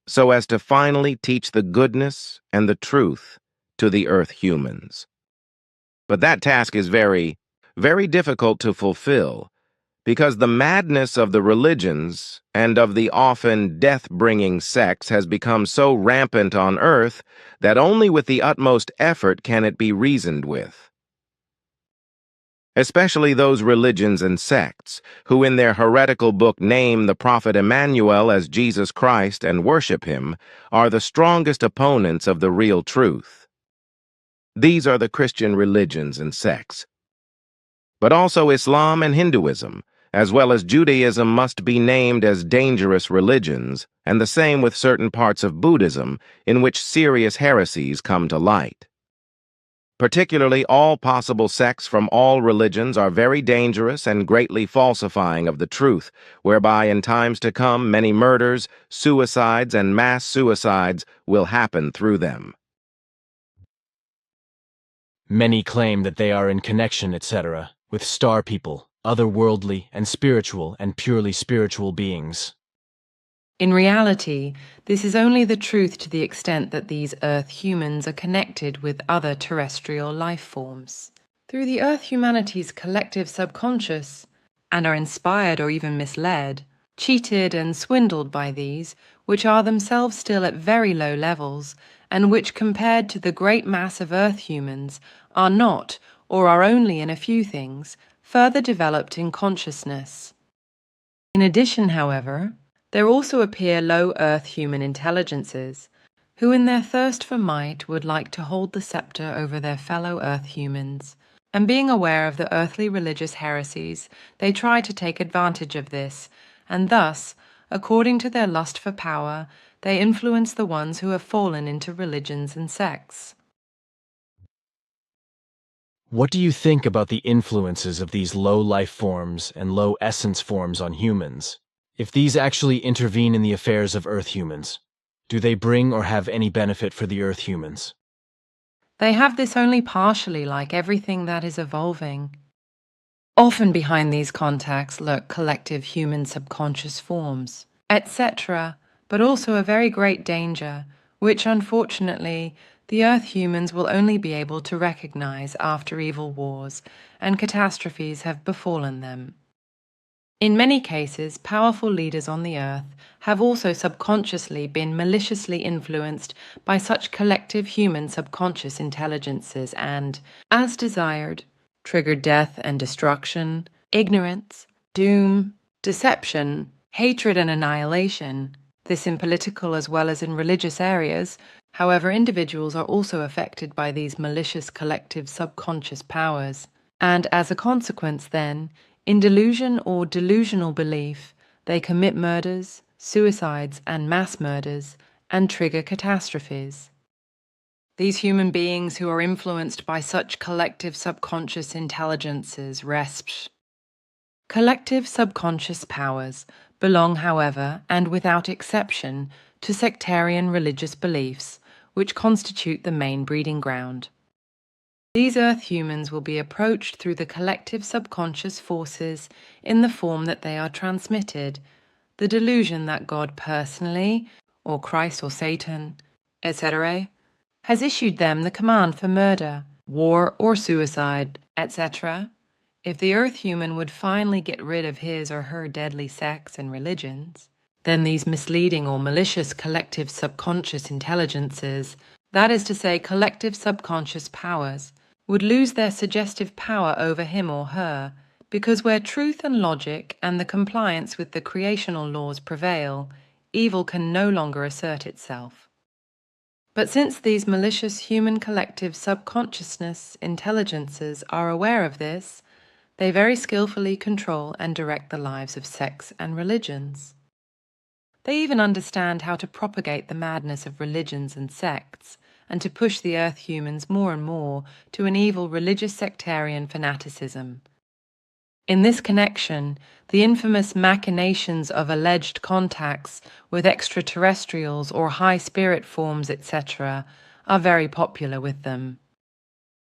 so as to finally teach the goodness and the truth to the Earth humans. But that task is very, very difficult to fulfill, because the madness of the religions and of the often death-bringing sects has become so rampant on Earth that only with the utmost effort can it be reasoned with. Especially those religions and sects who in their heretical book name the prophet Emmanuel as Jesus Christ and worship him are the strongest opponents of the real truth. These are the Christian religions and sects. But also Islam and Hinduism, as well as Judaism, must be named as dangerous religions, and the same with certain parts of Buddhism, in which serious heresies come to light. Particularly, all possible sects from all religions are very dangerous and greatly falsifying of the truth, whereby in times to come many murders, suicides, and mass suicides will happen through them. Many claim that they are in connection, etc., with star people, otherworldly and spiritual and purely spiritual beings. In reality, this is only the truth to the extent that these Earth humans are connected with other terrestrial life forms through the Earth humanity's collective subconscious, and are inspired or even misled, cheated and swindled by these, which are themselves still at very low levels, and which compared to the great mass of Earth humans are not, or are only in a few things, further developed in consciousness. In addition, however, there also appear low Earth human intelligences, who in their thirst for might would like to hold the scepter over their fellow Earth humans, and being aware of the earthly religious heresies, they try to take advantage of this, and thus, according to their lust for power, they influence the ones who have fallen into religions and sects. What do you think about the influences of these low life forms and low essence forms on humans? If these actually intervene in the affairs of Earth humans, do they bring or have any benefit for the Earth humans? They have this only partially, like everything that is evolving. Often behind these contacts lurk collective human subconscious forms, etc., but also a very great danger, which unfortunately the Earth humans will only be able to recognize after evil wars and catastrophes have befallen them. In many cases, powerful leaders on the Earth have also subconsciously been maliciously influenced by such collective human subconscious intelligences and, as desired, triggered death and destruction, ignorance, doom, deception, hatred and annihilation, this in political as well as in religious areas. However, individuals are also affected by these malicious collective subconscious powers, and as a consequence then, in delusion or delusional belief, they commit murders, suicides, and mass murders, and trigger catastrophes. These human beings who are influenced by such collective subconscious intelligences, RESPs, collective subconscious powers, belong, however, and without exception, to sectarian religious beliefs, which constitute the main breeding ground. These Earth humans will be approached through the collective subconscious forces in the form that they are transmitted, the delusion that God personally, or Christ or Satan, etc., has issued them the command for murder, war or suicide, etc. If the Earth human would finally get rid of his or her deadly sects and religions, then these misleading or malicious collective subconscious intelligences, that is to say collective subconscious powers, would lose their suggestive power over him or her, because where truth and logic and the compliance with the creational laws prevail, evil can no longer assert itself. But since these malicious human collective subconsciousness intelligences are aware of this, they very skillfully control and direct the lives of sects and religions. They even understand how to propagate the madness of religions and sects, and to push the Earth humans more and more to an evil religious sectarian fanaticism. In this connection, the infamous machinations of alleged contacts with extraterrestrials or high spirit forms, etc., are very popular with them.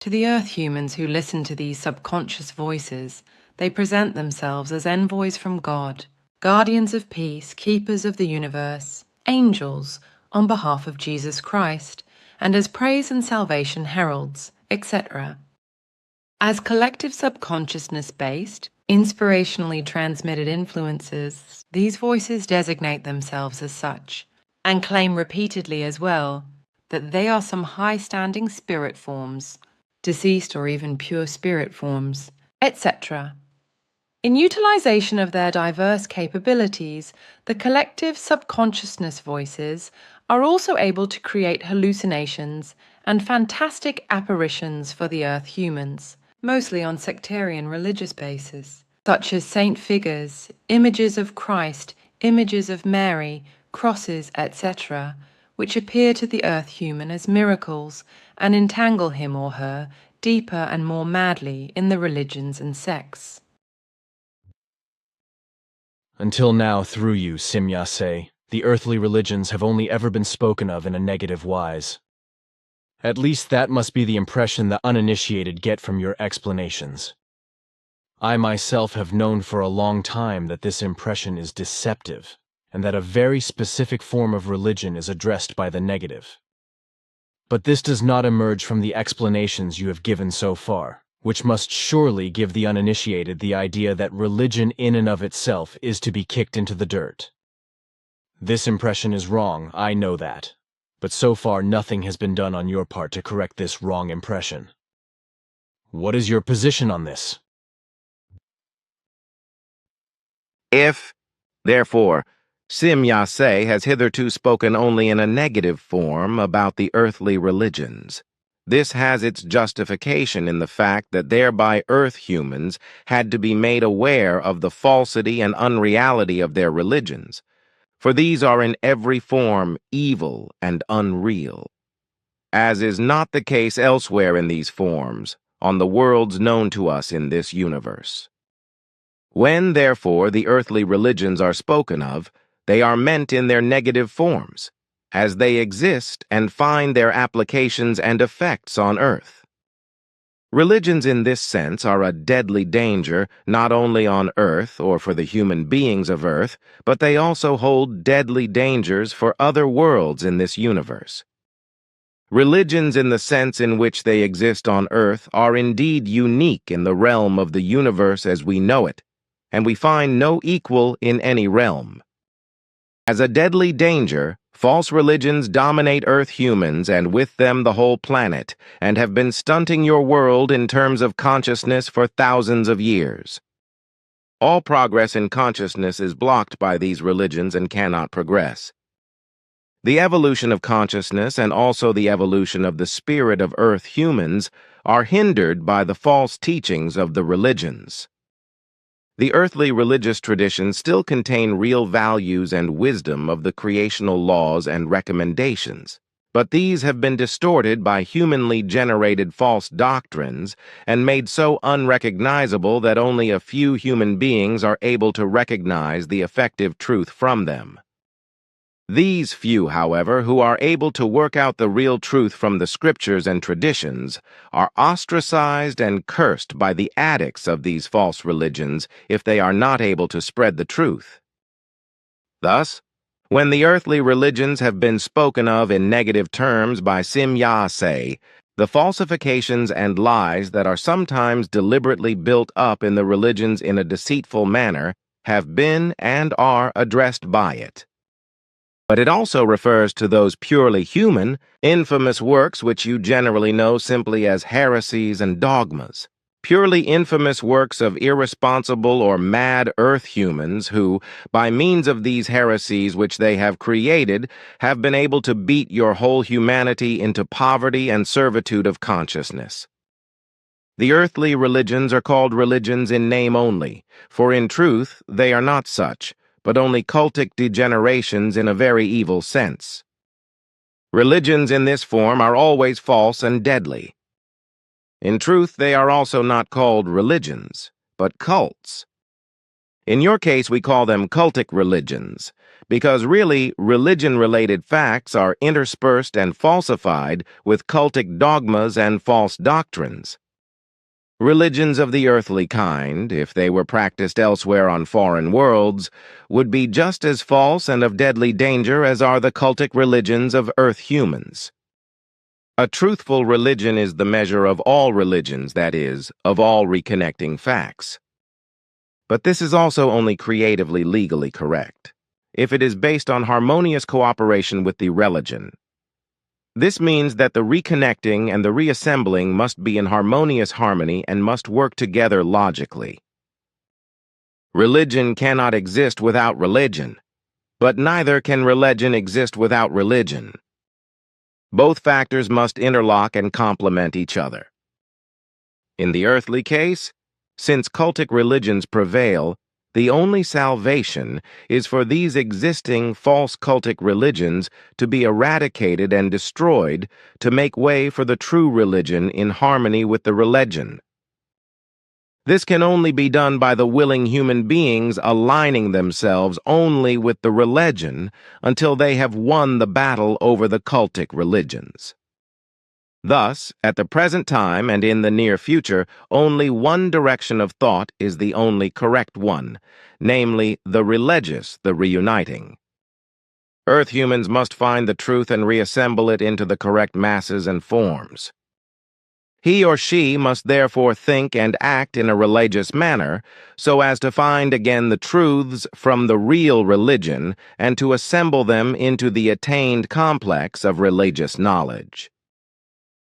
To the Earth humans who listen to these subconscious voices, they present themselves as envoys from God, guardians of peace, keepers of the universe, angels on behalf of Jesus Christ, and as praise and salvation heralds, etc. As collective subconsciousness-based, inspirationally transmitted influences, these voices designate themselves as such, and claim repeatedly as well that they are some high-standing spirit forms, deceased or even pure spirit forms, etc. In utilization of their diverse capabilities, the collective subconsciousness voices are also able to create hallucinations and fantastic apparitions for the Earth humans, mostly on sectarian religious bases, such as saint figures, images of Christ, images of Mary, crosses, etc., which appear to the Earth human as miracles and entangle him or her deeper and more madly in the religions and sects. Until now, through you, Simyase, the earthly religions have only ever been spoken of in a negative wise. At least that must be the impression the uninitiated get from your explanations. I myself have known for a long time that this impression is deceptive, and that a very specific form of religion is addressed by the negative. But this does not emerge from the explanations you have given so far, which must surely give the uninitiated the idea that religion in and of itself is to be kicked into the dirt. This impression is wrong, I know that, but so far nothing has been done on your part to correct this wrong impression. What is your position on this? If, therefore, Simyase has hitherto spoken only in a negative form about the earthly religions, this has its justification in the fact that thereby earth humans had to be made aware of the falsity and unreality of their religions, for these are in every form evil and unreal, as is not the case elsewhere in these forms, on the worlds known to us in this universe. When, therefore, the earthly religions are spoken of, they are meant in their negative forms, as they exist and find their applications and effects on earth. Religions in this sense are a deadly danger not only on earth or for the human beings of earth, but they also hold deadly dangers for other worlds in this universe. Religions in the sense in which they exist on earth are indeed unique in the realm of the universe as we know it, and we find no equal in any realm. As a deadly danger, false religions dominate Earth humans and with them the whole planet, and have been stunting your world in terms of consciousness for thousands of years. All progress in consciousness is blocked by these religions and cannot progress. The evolution of consciousness and also the evolution of the spirit of Earth humans are hindered by the false teachings of the religions. The earthly religious traditions still contain real values and wisdom of the creational laws and recommendations, but these have been distorted by humanly generated false doctrines and made so unrecognizable that only a few human beings are able to recognize the effective truth from them. These few, however, who are able to work out the real truth from the scriptures and traditions, are ostracized and cursed by the addicts of these false religions if they are not able to spread the truth. Thus, when the earthly religions have been spoken of in negative terms by Simyase, the falsifications and lies that are sometimes deliberately built up in the religions in a deceitful manner have been and are addressed by it. But it also refers to those purely human, infamous works which you generally know simply as heresies and dogmas. Purely infamous works of irresponsible or mad earth humans who, by means of these heresies which they have created, have been able to beat your whole humanity into poverty and servitude of consciousness. The earthly religions are called religions in name only, for in truth they are not such, but only cultic degenerations in a very evil sense. Religions in this form are always false and deadly. In truth, they are also not called religions, but cults. In your case, we call them cultic religions, because really, religion-related facts are interspersed and falsified with cultic dogmas and false doctrines. Religions of the earthly kind, if they were practiced elsewhere on foreign worlds, would be just as false and of deadly danger as are the cultic religions of earth humans. A truthful religion is the measure of all religions, that is, of all reconnecting facts. But this is also only creatively legally correct, if it is based on harmonious cooperation with the Relegeon. This means that the reconnecting and the reassembling must be in harmonious harmony and must work together logically. Religion cannot exist without religion, but neither can religion exist without religion. Both factors must interlock and complement each other. In the earthly case, since cultic religions prevail, the only salvation is for these existing false cultic religions to be eradicated and destroyed to make way for the true religion in harmony with the Relegeon. This can only be done by the willing human beings aligning themselves only with the Relegeon until they have won the battle over the cultic religions. Thus, at the present time and in the near future, only one direction of thought is the only correct one, namely the religious, the reuniting. Earth humans must find the truth and reassemble it into the correct masses and forms. He or she must therefore think and act in a religious manner so as to find again the truths from the real religion and to assemble them into the attained complex of religious knowledge.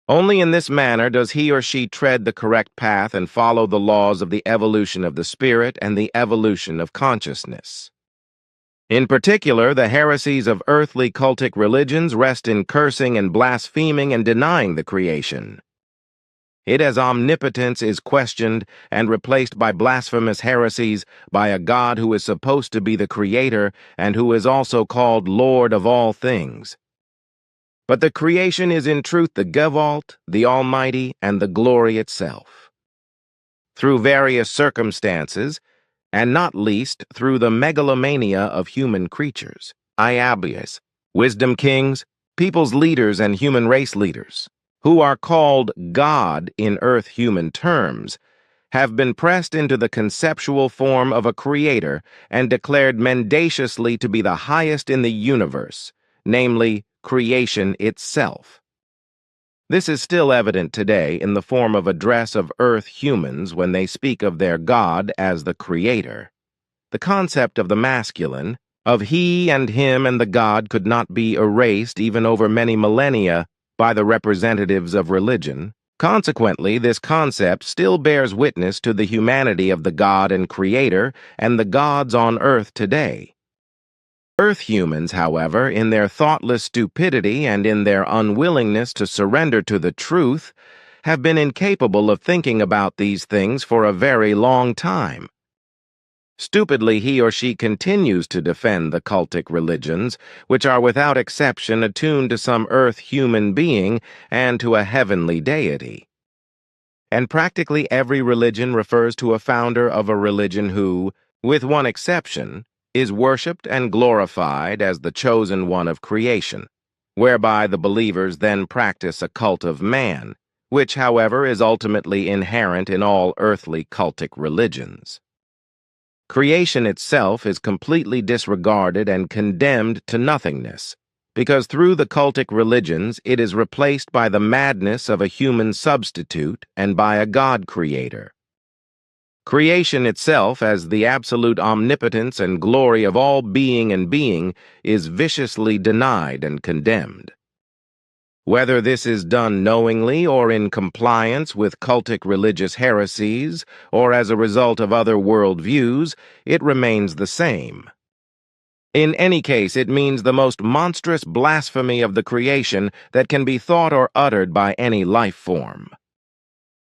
Only in this manner does he or she tread the correct path and follow the laws of the evolution of the spirit and the evolution of consciousness. In particular, the heresies of earthly cultic religions rest in cursing and blaspheming and denying the creation. It as omnipotence is questioned and replaced by blasphemous heresies by a God who is supposed to be the creator and who is also called Lord of all things. But the creation is in truth the Gewalt, the Almighty, and the glory itself. Through various circumstances, and not least through the megalomania of human creatures, Ideologies, wisdom kings, people's leaders and human race leaders, who are called God in earth-human terms, have been pressed into the conceptual form of a creator and declared mendaciously to be the highest in the universe, namely, creation itself. This is still evident today in the form of address of earth humans when they speak of their God as the creator. The concept of the masculine, of he and him and the God, could not be erased even over many millennia by the representatives of religion. Consequently, this concept still bears witness to the humanity of the God and creator and the gods on earth today. Earth humans, however, in their thoughtless stupidity and in their unwillingness to surrender to the truth, have been incapable of thinking about these things for a very long time. Stupidly, he or she continues to defend the cultic religions, which are without exception attuned to some earth human being and to a heavenly deity. And practically every religion refers to a founder of a religion who, with one exception, is worshipped and glorified as the chosen one of creation, whereby the believers then practice a cult of man, which, however, is ultimately inherent in all earthly cultic religions. Creation itself is completely disregarded and condemned to nothingness, because through the cultic religions it is replaced by the madness of a human substitute and by a God creator. Creation itself, as the absolute omnipotence and glory of all being and being, is viciously denied and condemned. Whether this is done knowingly or in compliance with cultic religious heresies or as a result of other world views, it remains the same. In any case, it means the most monstrous blasphemy of the creation that can be thought or uttered by any life form.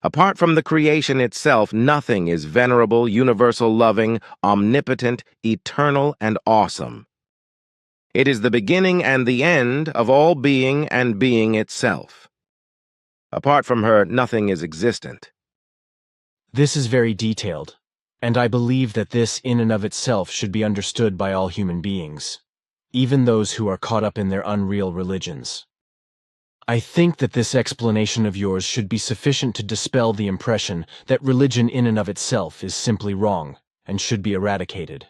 Apart from the creation itself, nothing is venerable, universal loving, omnipotent, eternal, and awesome. It is the beginning and the end of all being and being itself. Apart from her, nothing is existent. This is very detailed, and I believe that this in and of itself should be understood by all human beings, even those who are caught up in their unreal religions. I think that this explanation of yours should be sufficient to dispel the impression that religion in and of itself is simply wrong and should be eradicated.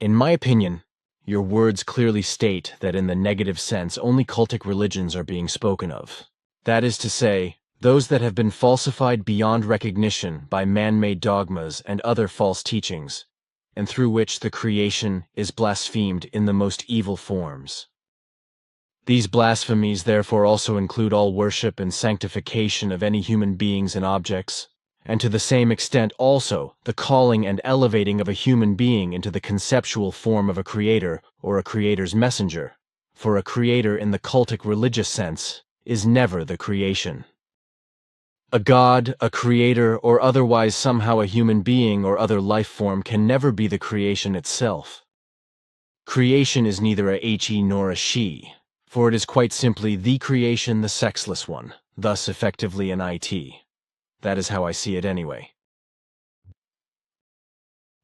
In my opinion, your words clearly state that in the negative sense only cultic religions are being spoken of. That is to say, those that have been falsified beyond recognition by man-made dogmas and other false teachings, and through which the creation is blasphemed in the most evil forms. These blasphemies therefore also include all worship and sanctification of any human beings and objects, and to the same extent also the calling and elevating of a human being into the conceptual form of a creator or a creator's messenger, for a creator in the cultic religious sense is never the creation. A god, a creator, or otherwise somehow a human being or other life form can never be the creation itself. Creation is neither a he nor a she, for it is quite simply the creation, the sexless one, thus effectively an it. That is how I see it anyway.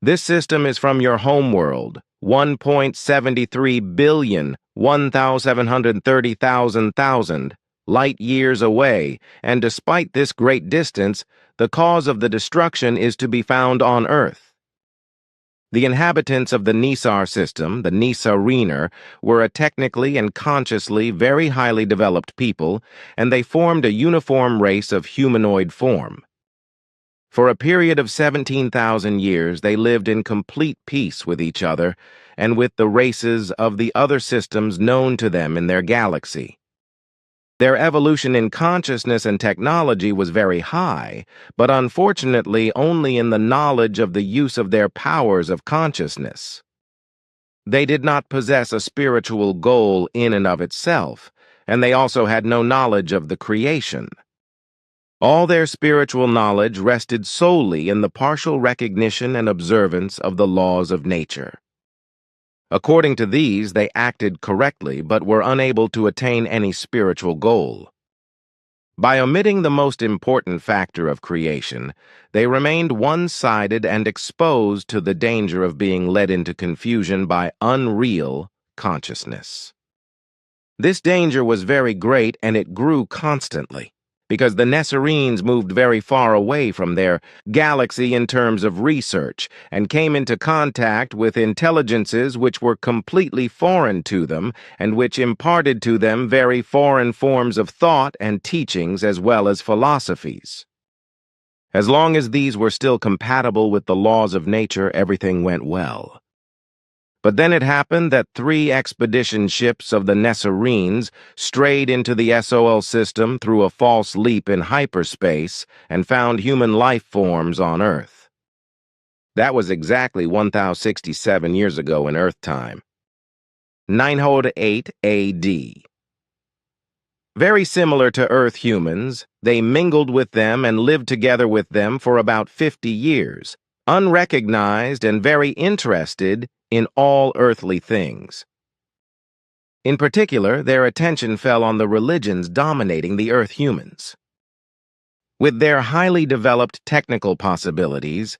This system is from your homeworld, 1.73 billion, 1,730,000 light years away, and despite this great distance, the cause of the destruction is to be found on Earth. The inhabitants of the Nisar system, the Nisariner, were a technically and consciously very highly developed people, and they formed a uniform race of humanoid form. For a period of 17,000 years, they lived in complete peace with each other and with the races of the other systems known to them in their galaxy. Their evolution in consciousness and technology was very high, but unfortunately only in the knowledge of the use of their powers of consciousness. They did not possess a spiritual goal in and of itself, and they also had no knowledge of the creation. All their spiritual knowledge rested solely in the partial recognition and observance of the laws of nature. According to these, they acted correctly but were unable to attain any spiritual goal. By omitting the most important factor of creation, they remained one-sided and exposed to the danger of being led into confusion by unreal consciousness. This danger was very great and it grew constantly, because the Nesarines moved very far away from their galaxy in terms of research and came into contact with intelligences which were completely foreign to them and which imparted to them very foreign forms of thought and teachings as well as philosophies. As long as these were still compatible with the laws of nature, everything went well. But then it happened that 3 expedition ships of the Nesarines strayed into the SOL system through a false leap in hyperspace and found human life forms on Earth. That was exactly 1,067 years ago in Earth time. 908 AD. Very similar to Earth humans, they mingled with them and lived together with them for about 50 years, unrecognized and very interested in all earthly things. In particular, their attention fell on the religions dominating the Earth humans. With their highly developed technical possibilities,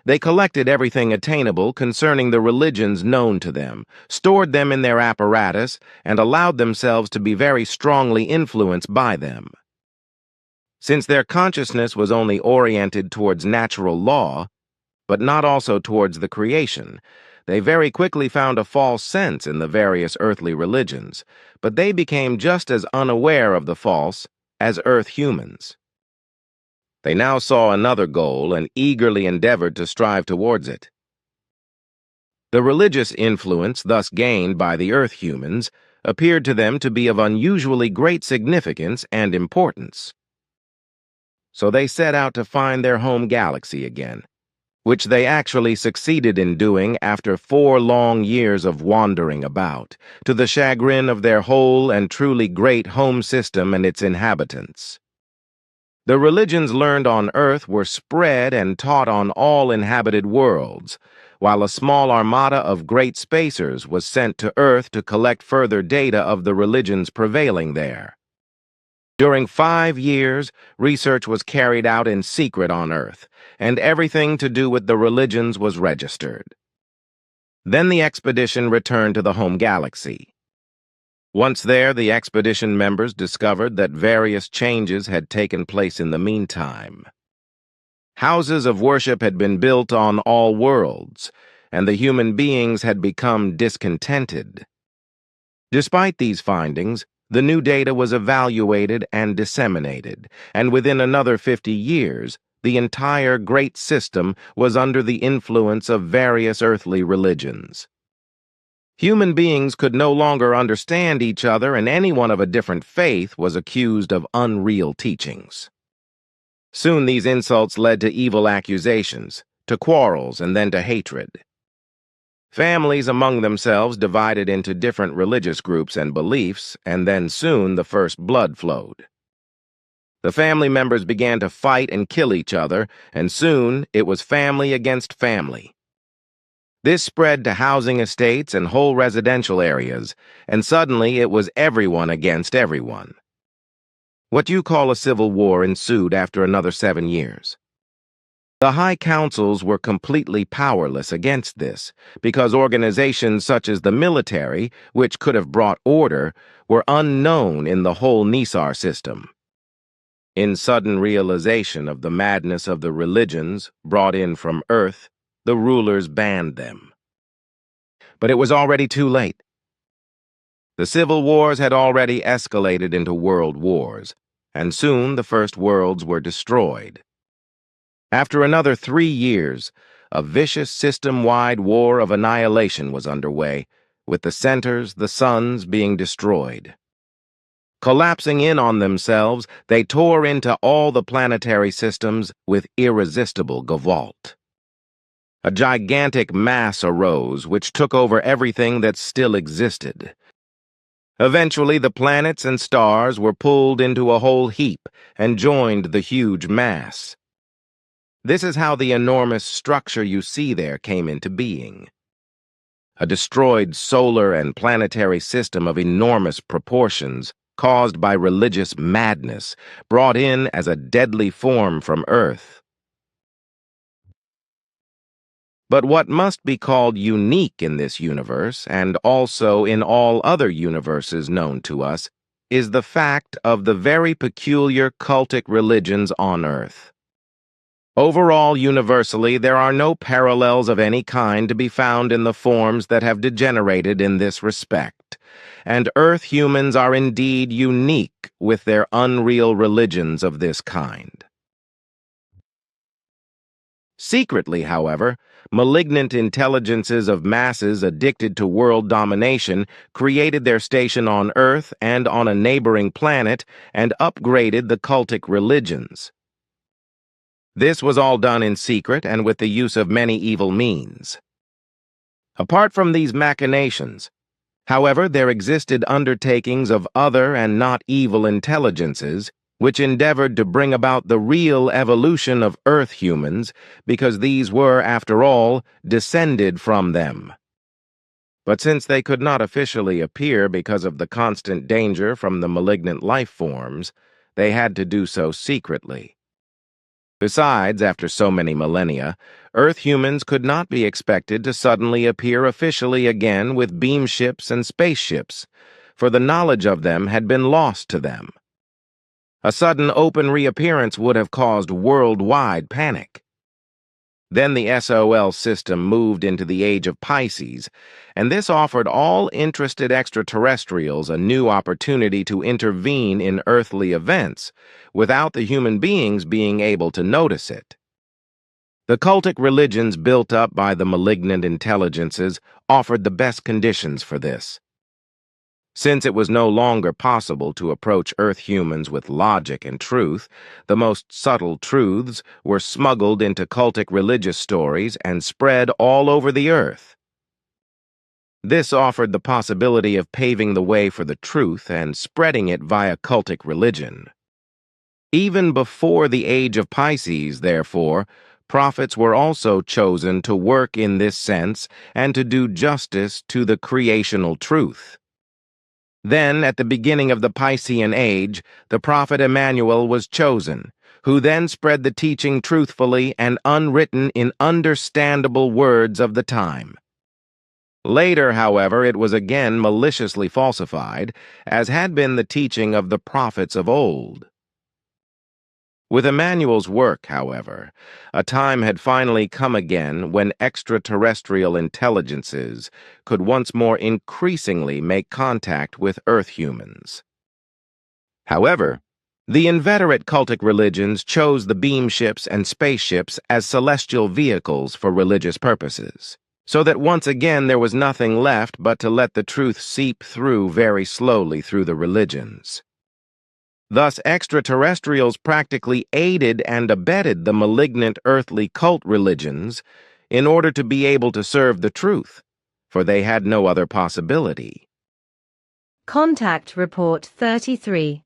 they collected everything attainable concerning the religions known to them, stored them in their apparatus, and allowed themselves to be very strongly influenced by them. Since their consciousness was only oriented towards natural law, but not also towards the creation, they very quickly found a false sense in the various earthly religions, but they became just as unaware of the false as Earth humans. They now saw another goal and eagerly endeavored to strive towards it. The religious influence thus gained by the Earth humans appeared to them to be of unusually great significance and importance. So they set out to find their home galaxy again, which they actually succeeded in doing after 4 long years of wandering about, to the chagrin of their whole and truly great home system and its inhabitants. The religions learned on Earth were spread and taught on all inhabited worlds, while a small armada of great spacers was sent to Earth to collect further data of the religions prevailing there. During 5 years, research was carried out in secret on Earth, and everything to do with the religions was registered. Then the expedition returned to the home galaxy. Once there, the expedition members discovered that various changes had taken place in the meantime. Houses of worship had been built on all worlds, and the human beings had become discontented. Despite these findings, the new data was evaluated and disseminated, and within another 50 years, the entire great system was under the influence of various earthly religions. Human beings could no longer understand each other, and anyone of a different faith was accused of unreal teachings. Soon these insults led to evil accusations, to quarrels, and then to hatred. Families among themselves divided into different religious groups and beliefs, and then soon the first blood flowed. The family members began to fight and kill each other, and soon it was family against family. This spread to housing estates and whole residential areas, and suddenly it was everyone against everyone. What you call a civil war ensued after another 7 years. The high councils were completely powerless against this, because organizations such as the military, which could have brought order, were unknown in the whole Nisar system. In sudden realization of the madness of the religions brought in from Earth, the rulers banned them. But it was already too late. The civil wars had already escalated into world wars, and soon the first worlds were destroyed. After another 3 years, a vicious system-wide war of annihilation was underway, with the centers, the suns, being destroyed. Collapsing in on themselves, they tore into all the planetary systems with irresistible gavolt. A gigantic mass arose which took over everything that still existed. Eventually, the planets and stars were pulled into a whole heap and joined the huge mass. This is how the enormous structure you see there came into being. A destroyed solar and planetary system of enormous proportions, caused by religious madness, brought in as a deadly form from Earth. But what must be called unique in this universe, and also in all other universes known to us, is the fact of the very peculiar cultic religions on Earth. Overall, universally, there are no parallels of any kind to be found in the forms that have degenerated in this respect, and Earth humans are indeed unique with their unreal religions of this kind. Secretly, however, malignant intelligences of masses addicted to world domination created their station on Earth and on a neighboring planet and upgraded the cultic religions. This was all done in secret and with the use of many evil means. Apart from these machinations, however, there existed undertakings of other and not evil intelligences which endeavored to bring about the real evolution of Earth humans because these were, after all, descended from them. But since they could not officially appear because of the constant danger from the malignant life forms, they had to do so secretly. Besides, after so many millennia, Earth humans could not be expected to suddenly appear officially again with beam ships and spaceships, for the knowledge of them had been lost to them. A sudden open reappearance would have caused worldwide panic. Then the SOL system moved into the age of Pisces, and this offered all interested extraterrestrials a new opportunity to intervene in earthly events, without the human beings being able to notice it. The cultic religions built up by the malignant intelligences offered the best conditions for this. Since it was no longer possible to approach Earth humans with logic and truth, the most subtle truths were smuggled into cultic religious stories and spread all over the Earth. This offered the possibility of paving the way for the truth and spreading it via cultic religion. Even before the age of Pisces, therefore, prophets were also chosen to work in this sense and to do justice to the creational truth. Then, at the beginning of the Piscean age, the prophet Emmanuel was chosen, who then spread the teaching truthfully and unwritten in understandable words of the time. Later, however, it was again maliciously falsified, as had been the teaching of the prophets of old. With Emmanuel's work, however, a time had finally come again when extraterrestrial intelligences could once more increasingly make contact with Earth humans. However, the inveterate cultic religions chose the beam ships and spaceships as celestial vehicles for religious purposes, so that once again there was nothing left but to let the truth seep through very slowly through the religions. Thus, extraterrestrials practically aided and abetted the malignant earthly cult religions in order to be able to serve the truth, for they had no other possibility. Contact Report 33.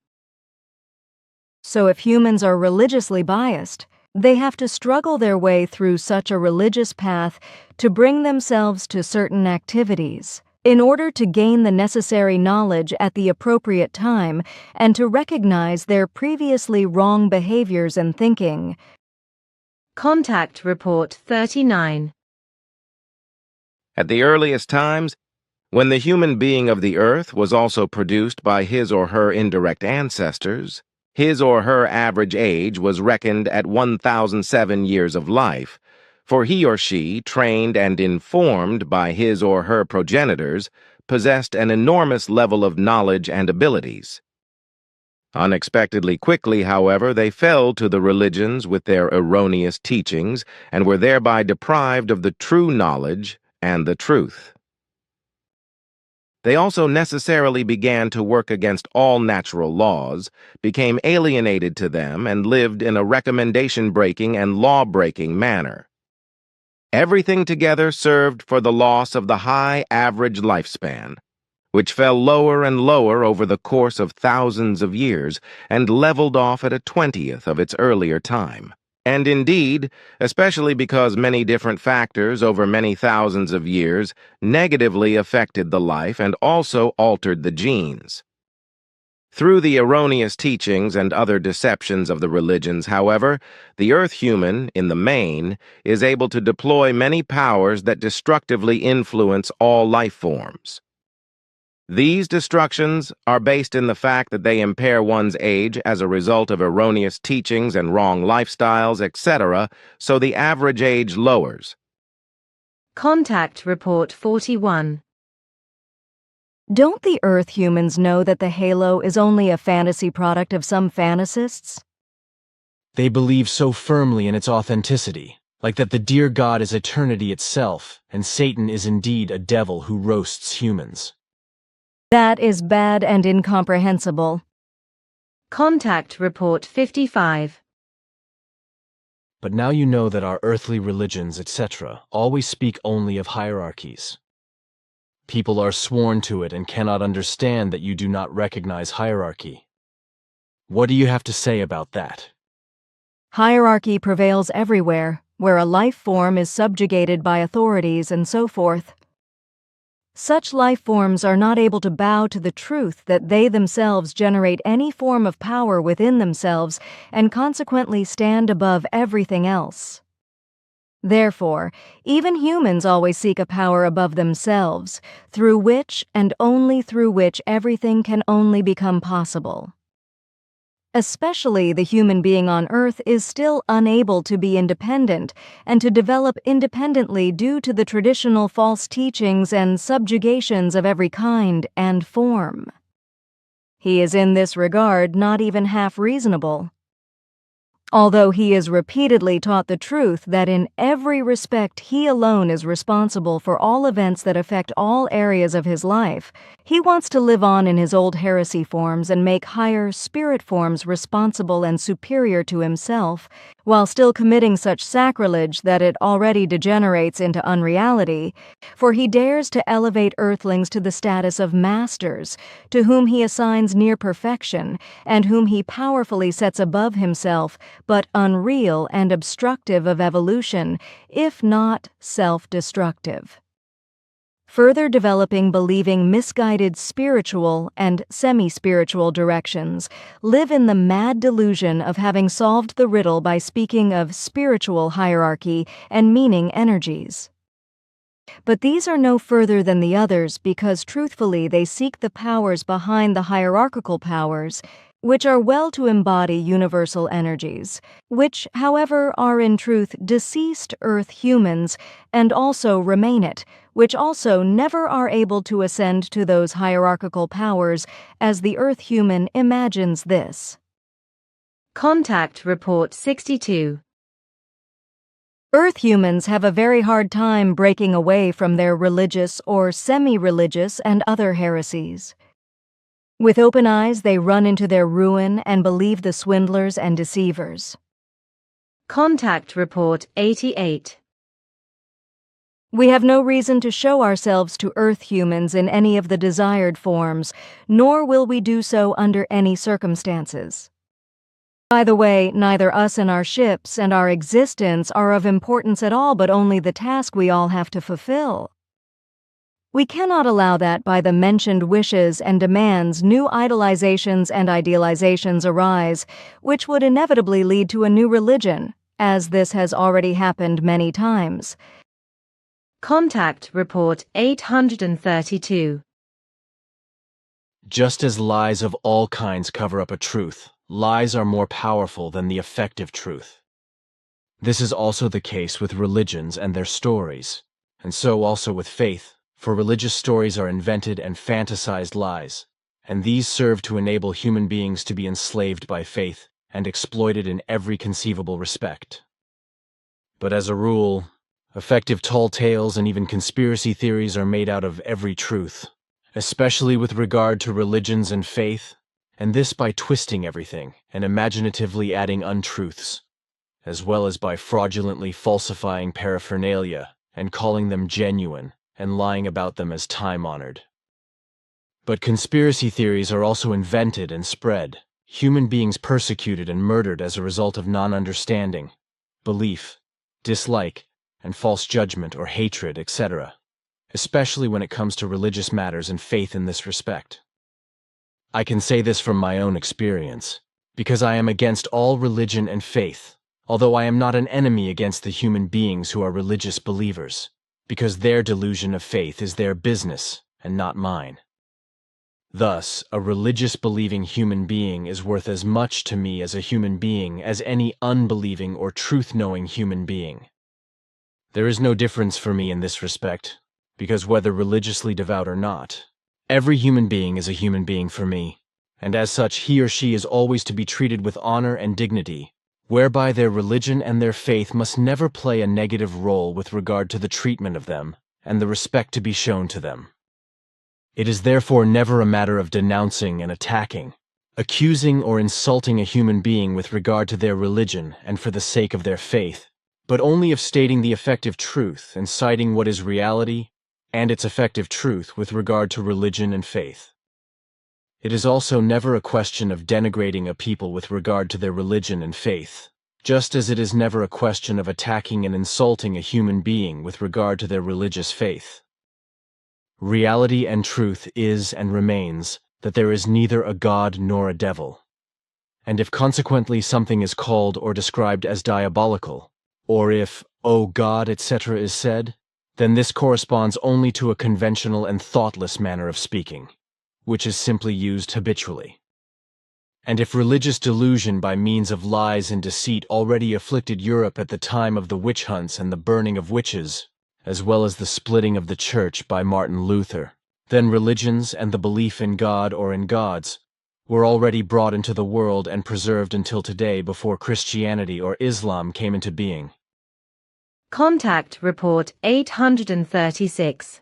So if humans are religiously biased, they have to struggle their way through such a religious path to bring themselves to certain activities, in order to gain the necessary knowledge at the appropriate time and to recognize their previously wrong behaviors and thinking. Contact Report 39. At the earliest times, when the human being of the earth was also produced by his or her indirect ancestors, his or her average age was reckoned at 1,007 years of life, for he or she, trained and informed by his or her progenitors, possessed an enormous level of knowledge and abilities. Unexpectedly quickly, however, they fell to the religions with their erroneous teachings and were thereby deprived of the true knowledge and the truth. They also necessarily began to work against all natural laws, became alienated to them, and lived in a recommendation-breaking and law-breaking manner. Everything together served for the loss of the high average lifespan, which fell lower and lower over the course of thousands of years and leveled off at a 20th of its earlier time. And indeed, especially because many different factors over many thousands of years negatively affected the life and also altered the genes. Through the erroneous teachings and other deceptions of the religions, however, the Earth human, in the main, is able to deploy many powers that destructively influence all life forms. These destructions are based in the fact that they impair one's age as a result of erroneous teachings and wrong lifestyles, etc., so the average age lowers. Contact Report 41. Don't the Earth humans know that the halo is only a fantasy product of some fantasists? They believe so firmly in its authenticity, like that the dear God is eternity itself, and Satan is indeed a devil who roasts humans. That is bad and incomprehensible. Contact Report 55. But now you know that our earthly religions, etc., always speak only of hierarchies. People are sworn to it and cannot understand that you do not recognize hierarchy. What do you have to say about that? Hierarchy prevails everywhere, where a life form is subjugated by authorities and so forth. Such life forms are not able to bow to the truth that they themselves generate any form of power within themselves and consequently stand above everything else. Therefore, even humans always seek a power above themselves, through which and only through which everything can only become possible. Especially the human being on Earth is still unable to be independent and to develop independently due to the traditional false teachings and subjugations of every kind and form. He is in this regard not even half reasonable. Although he is repeatedly taught the truth that in every respect he alone is responsible for all events that affect all areas of his life, he wants to live on in his old heresy forms and make higher spirit forms responsible and superior to himself, while still committing such sacrilege that it already degenerates into unreality, for he dares to elevate earthlings to the status of masters, to whom he assigns near perfection, and whom he powerfully sets above himself, but unreal and obstructive of evolution, if not self-destructive. Further developing believing misguided spiritual and semi-spiritual directions live in the mad delusion of having solved the riddle by speaking of spiritual hierarchy and meaning energies. But these are no further than the others because truthfully they seek the powers behind the hierarchical powers, which are well to embody universal energies, which, however, are in truth deceased Earth humans and also remain it, which also never are able to ascend to those hierarchical powers as the Earth human imagines this. Contact Report 62. Earth humans have a very hard time breaking away from their religious or semi-religious and other heresies. With open eyes, they run into their ruin and believe the swindlers and deceivers. Contact Report 88. We have no reason to show ourselves to Earth humans in any of the desired forms, nor will we do so under any circumstances. By the way, neither us and our ships and our existence are of importance at all, but only the task we all have to fulfill. We cannot allow that by the mentioned wishes and demands new idolizations and idealizations arise, which would inevitably lead to a new religion, as this has already happened many times. Contact Report 832. Just as lies of all kinds cover up a truth, lies are more powerful than the effective truth. This is also the case with religions and their stories, and so also with faith, for religious stories are invented and fantasized lies, and these serve to enable human beings to be enslaved by faith and exploited in every conceivable respect. But as a rule, effective tall tales and even conspiracy theories are made out of every truth, especially with regard to religions and faith, and this by twisting everything and imaginatively adding untruths, as well as by fraudulently falsifying paraphernalia and calling them genuine and lying about them as time-honored. But conspiracy theories are also invented and spread, human beings persecuted and murdered as a result of non-understanding, belief, dislike, and false judgment or hatred, etc., especially when it comes to religious matters and faith in this respect. I can say this from my own experience, because I am against all religion and faith, although I am not an enemy against the human beings who are religious believers, because their delusion of faith is their business and not mine. Thus, a religious believing human being is worth as much to me as a human being as any unbelieving or truth-knowing human being. There is no difference for me in this respect, because whether religiously devout or not, every human being is a human being for me, and as such he or she is always to be treated with honor and dignity, whereby their religion and their faith must never play a negative role with regard to the treatment of them and the respect to be shown to them. It is therefore never a matter of denouncing and attacking, accusing or insulting a human being with regard to their religion and for the sake of their faith, but only of stating the effective truth and citing what is reality and its effective truth with regard to religion and faith. It is also never a question of denigrating a people with regard to their religion and faith, just as it is never a question of attacking and insulting a human being with regard to their religious faith. Reality and truth is and remains that there is neither a God nor a devil. And if consequently something is called or described as diabolical, or if, "O God," etc. is said, then this corresponds only to a conventional and thoughtless manner of speaking, which is simply used habitually. And if religious delusion by means of lies and deceit already afflicted Europe at the time of the witch hunts and the burning of witches, as well as the splitting of the Church by Martin Luther, then religions and the belief in God or in gods were already brought into the world and preserved until today before Christianity or Islam came into being. Contact Report 836.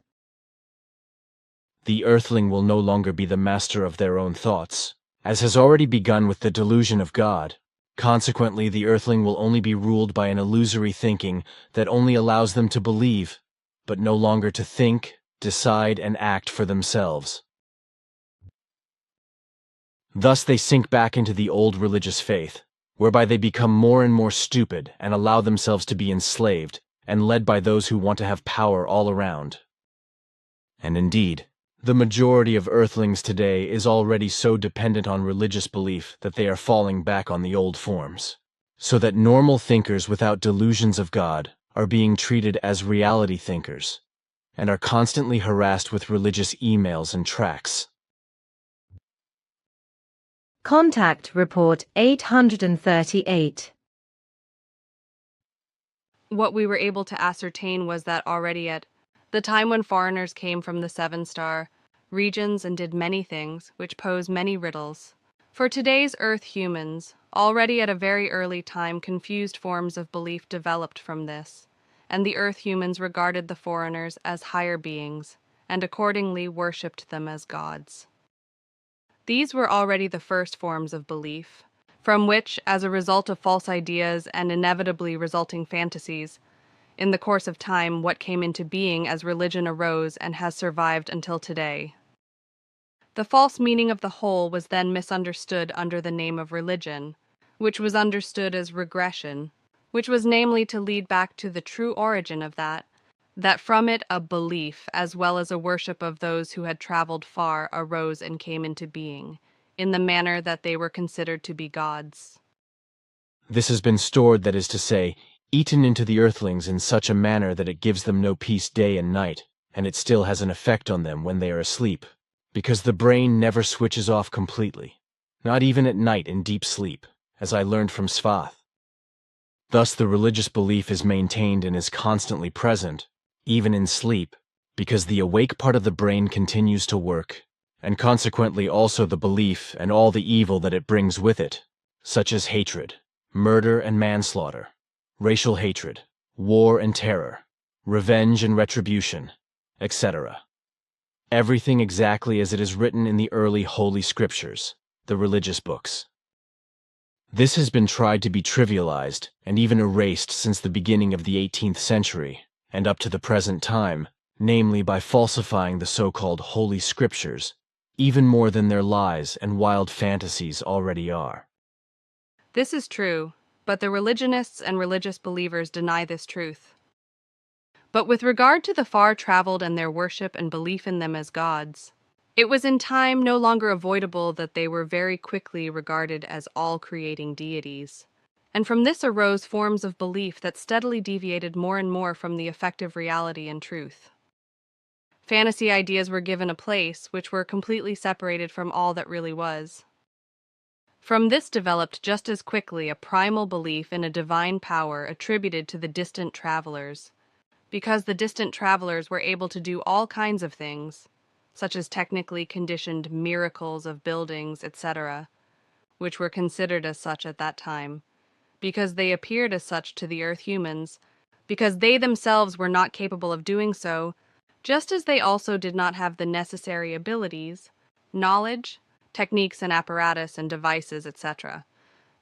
The earthling will no longer be the master of their own thoughts, as has already begun with the delusion of God. Consequently, the earthling will only be ruled by an illusory thinking that only allows them to believe, but no longer to think, decide, and act for themselves. Thus they sink back into the old religious faith, whereby they become more and more stupid and allow themselves to be enslaved and led by those who want to have power all around. And indeed, the majority of earthlings today is already so dependent on religious belief that they are falling back on the old forms, so that normal thinkers without delusions of God are being treated as reality thinkers, and are constantly harassed with religious emails and tracts. Contact Report 838. What we were able to ascertain was that already at the time when foreigners came from the seven-star regions and did many things which pose many riddles, for today's Earth humans, already at a very early time confused forms of belief developed from this, and the Earth humans regarded the foreigners as higher beings, and accordingly worshipped them as gods. These were already the first forms of belief, from which, as a result of false ideas and inevitably resulting fantasies, in the course of time, what came into being as religion arose and has survived until today. The false meaning of the whole was then misunderstood under the name of religion, which was understood as regression, which was namely to lead back to the true origin of that from it a belief as well as a worship of those who had traveled far arose and came into being, in the manner that they were considered to be gods. This has been stored, that is to say, eaten into the earthlings in such a manner that it gives them no peace day and night, and it still has an effect on them when they are asleep, because the brain never switches off completely, not even at night in deep sleep, as I learned from Svath. Thus the religious belief is maintained and is constantly present, even in sleep, because the awake part of the brain continues to work, and consequently also the belief and all the evil that it brings with it, such as hatred, murder and manslaughter, racial hatred, war and terror, revenge and retribution, etc. Everything exactly as it is written in the early Holy Scriptures, the religious books. This has been tried to be trivialized and even erased since the beginning of the 18th century and up to the present time, namely by falsifying the so-called Holy Scriptures, even more than their lies and wild fantasies already are. This is true, but the religionists and religious believers deny this truth. But with regard to the far-traveled and their worship and belief in them as gods, it was in time no longer avoidable that they were very quickly regarded as all-creating deities, and from this arose forms of belief that steadily deviated more and more from the effective reality and truth. Fantasy ideas were given a place which were completely separated from all that really was. From this developed just as quickly a primal belief in a divine power attributed to the distant travelers, because the distant travelers were able to do all kinds of things, such as technically conditioned miracles of buildings, etc., which were considered as such at that time, because they appeared as such to the Earth humans, because they themselves were not capable of doing so, just as they also did not have the necessary abilities, knowledge, techniques and apparatus and devices, etc.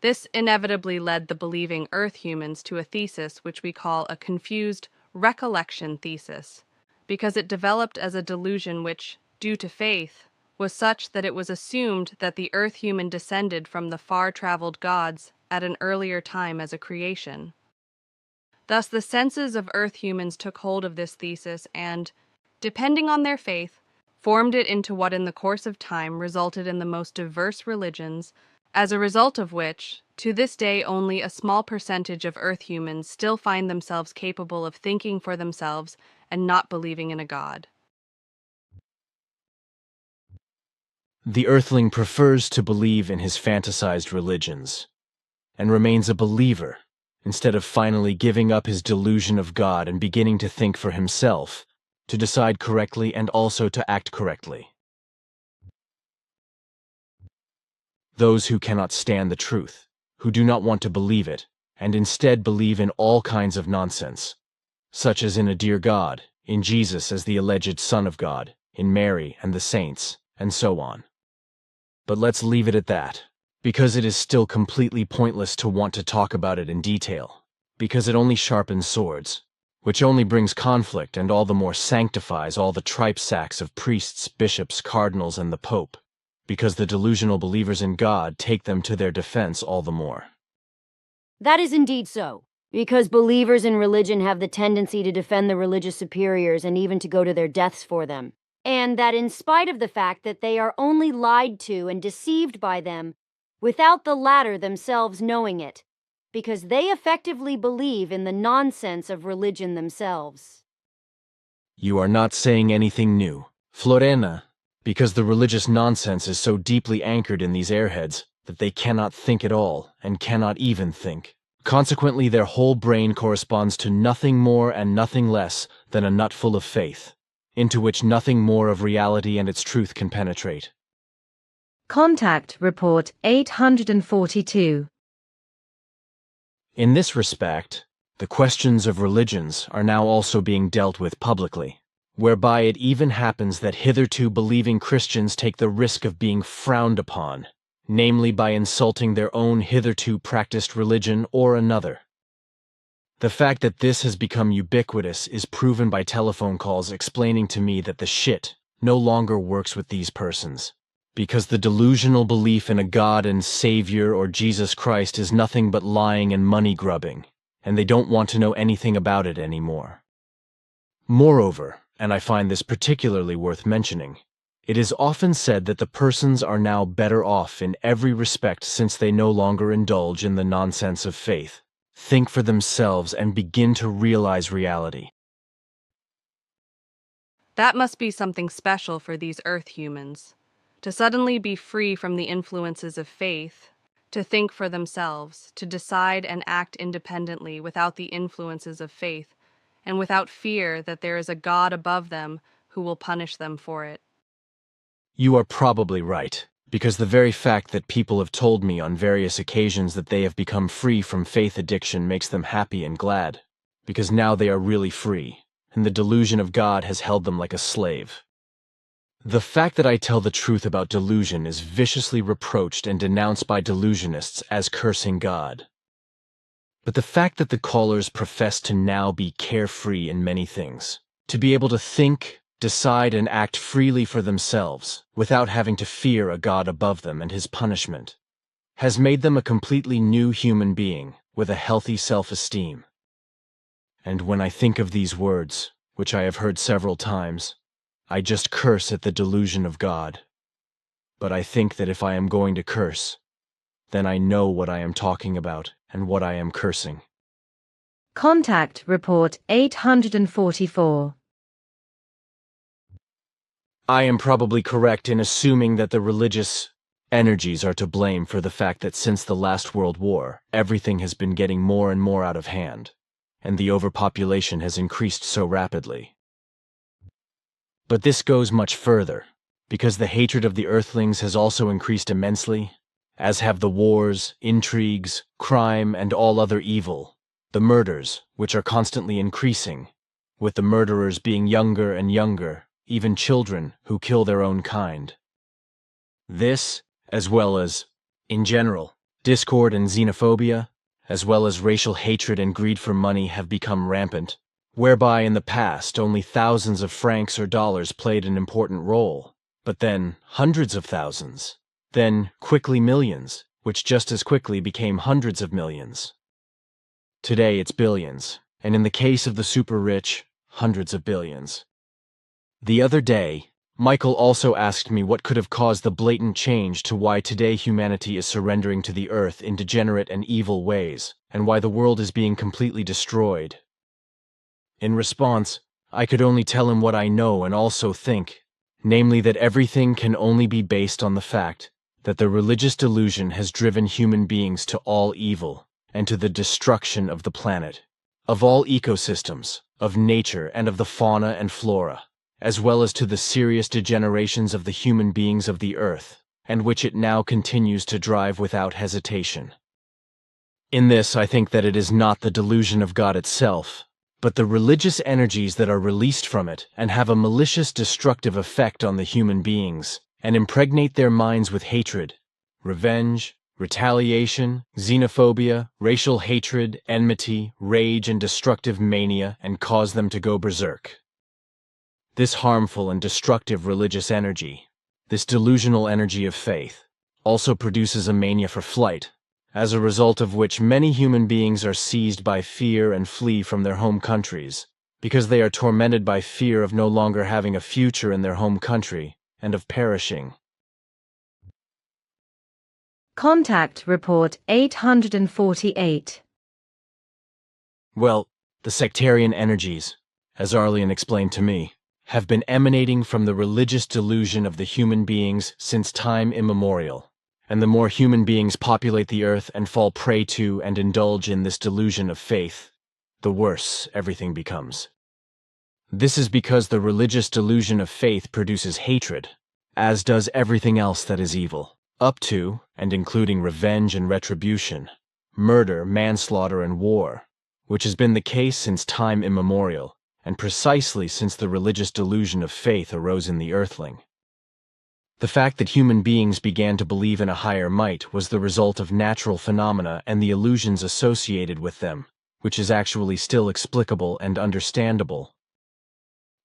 This inevitably led the believing Earth humans to a thesis which we call a confused recollection thesis, because it developed as a delusion which, due to faith, was such that it was assumed that the Earth human descended from the far-traveled gods at an earlier time as a creation. Thus the senses of Earth humans took hold of this thesis and, depending on their faith, formed it into what in the course of time resulted in the most diverse religions, as a result of which, to this day only a small percentage of Earth humans still find themselves capable of thinking for themselves and not believing in a god. The Earthling prefers to believe in his fantasized religions, and remains a believer, instead of finally giving up his delusion of God and beginning to think for himself, to decide correctly and also to act correctly. Those who cannot stand the truth, who do not want to believe it, and instead believe in all kinds of nonsense, such as in a dear God, in Jesus as the alleged Son of God, in Mary and the saints, and so on. But let's leave it at that, because it is still completely pointless to want to talk about it in detail, because it only sharpens swords, which only brings conflict and all the more sanctifies all the tripe sacks of priests, bishops, cardinals, and the Pope, because the delusional believers in God take them to their defense all the more. That is indeed so, because believers in religion have the tendency to defend the religious superiors and even to go to their deaths for them, and that in spite of the fact that they are only lied to and deceived by them, without the latter themselves knowing it, because they effectively believe in the nonsense of religion themselves. You are not saying anything new, Florena, because the religious nonsense is so deeply anchored in these airheads that they cannot think at all and cannot even think. Consequently, their whole brain corresponds to nothing more and nothing less than a nut full of faith, into which nothing more of reality and its truth can penetrate. Contact Report 842. In this respect, the questions of religions are now also being dealt with publicly, whereby it even happens that hitherto believing Christians take the risk of being frowned upon, namely by insulting their own hitherto practiced religion or another. The fact that this has become ubiquitous is proven by telephone calls explaining to me that the shit no longer works with these persons, because the delusional belief in a God and Savior or Jesus Christ is nothing but lying and money grubbing, and they don't want to know anything about it anymore. Moreover, and I find this particularly worth mentioning, it is often said that the persons are now better off in every respect since they no longer indulge in the nonsense of faith, think for themselves, and begin to realize reality. That must be something special for these Earth humans, to suddenly be free from the influences of faith, to think for themselves, to decide and act independently without the influences of faith, and without fear that there is a God above them who will punish them for it. You are probably right, because the very fact that people have told me on various occasions that they have become free from faith addiction makes them happy and glad, because now they are really free, and the delusion of God has held them like a slave. The fact that I tell the truth about delusion is viciously reproached and denounced by delusionists as cursing God. But the fact that the callers profess to now be carefree in many things, to be able to think, decide, and act freely for themselves, without having to fear a God above them and his punishment, has made them a completely new human being with a healthy self-esteem. And when I think of these words, which I have heard several times, I just curse at the delusion of God. But I think that if I am going to curse, then I know what I am talking about and what I am cursing. Contact Report 844. I am probably correct in assuming that the religious energies are to blame for the fact that since the last World War, everything has been getting more and more out of hand, and the overpopulation has increased so rapidly. But this goes much further, because the hatred of the Earthlings has also increased immensely, as have the wars, intrigues, crime, and all other evil, the murders, which are constantly increasing, with the murderers being younger and younger, even children who kill their own kind. This, as well as, in general, discord and xenophobia, as well as racial hatred and greed for money have become rampant, whereby in the past only thousands of francs or dollars played an important role, but then hundreds of thousands, then quickly millions, which just as quickly became hundreds of millions. Today it's billions, and in the case of the super rich, hundreds of billions. The other day, Michael also asked me what could have caused the blatant change to why today humanity is surrendering to the earth in degenerate and evil ways, and why the world is being completely destroyed. In response, I could only tell him what I know and also think, namely that everything can only be based on the fact that the religious delusion has driven human beings to all evil and to the destruction of the planet, of all ecosystems, of nature, and of the fauna and flora, as well as to the serious degenerations of the human beings of the earth, and which it now continues to drive without hesitation. In this, I think that it is not the delusion of God itself, but the religious energies that are released from it and have a malicious destructive effect on the human beings, and impregnate their minds with hatred, revenge, retaliation, xenophobia, racial hatred, enmity, rage, and destructive mania, and cause them to go berserk. This harmful and destructive religious energy, this delusional energy of faith, also produces a mania for flight, as a result of which many human beings are seized by fear and flee from their home countries, because they are tormented by fear of no longer having a future in their home country and of perishing. Contact Report 848. Well, the sectarian energies, as Arlene explained to me, have been emanating from the religious delusion of the human beings since time immemorial, and the more human beings populate the earth and fall prey to and indulge in this delusion of faith, the worse everything becomes. This is because the religious delusion of faith produces hatred, as does everything else that is evil, up to and including revenge and retribution, murder, manslaughter, and war, which has been the case since time immemorial, and precisely since the religious delusion of faith arose in the earthling. The fact that human beings began to believe in a higher might was the result of natural phenomena and the illusions associated with them, which is actually still explicable and understandable.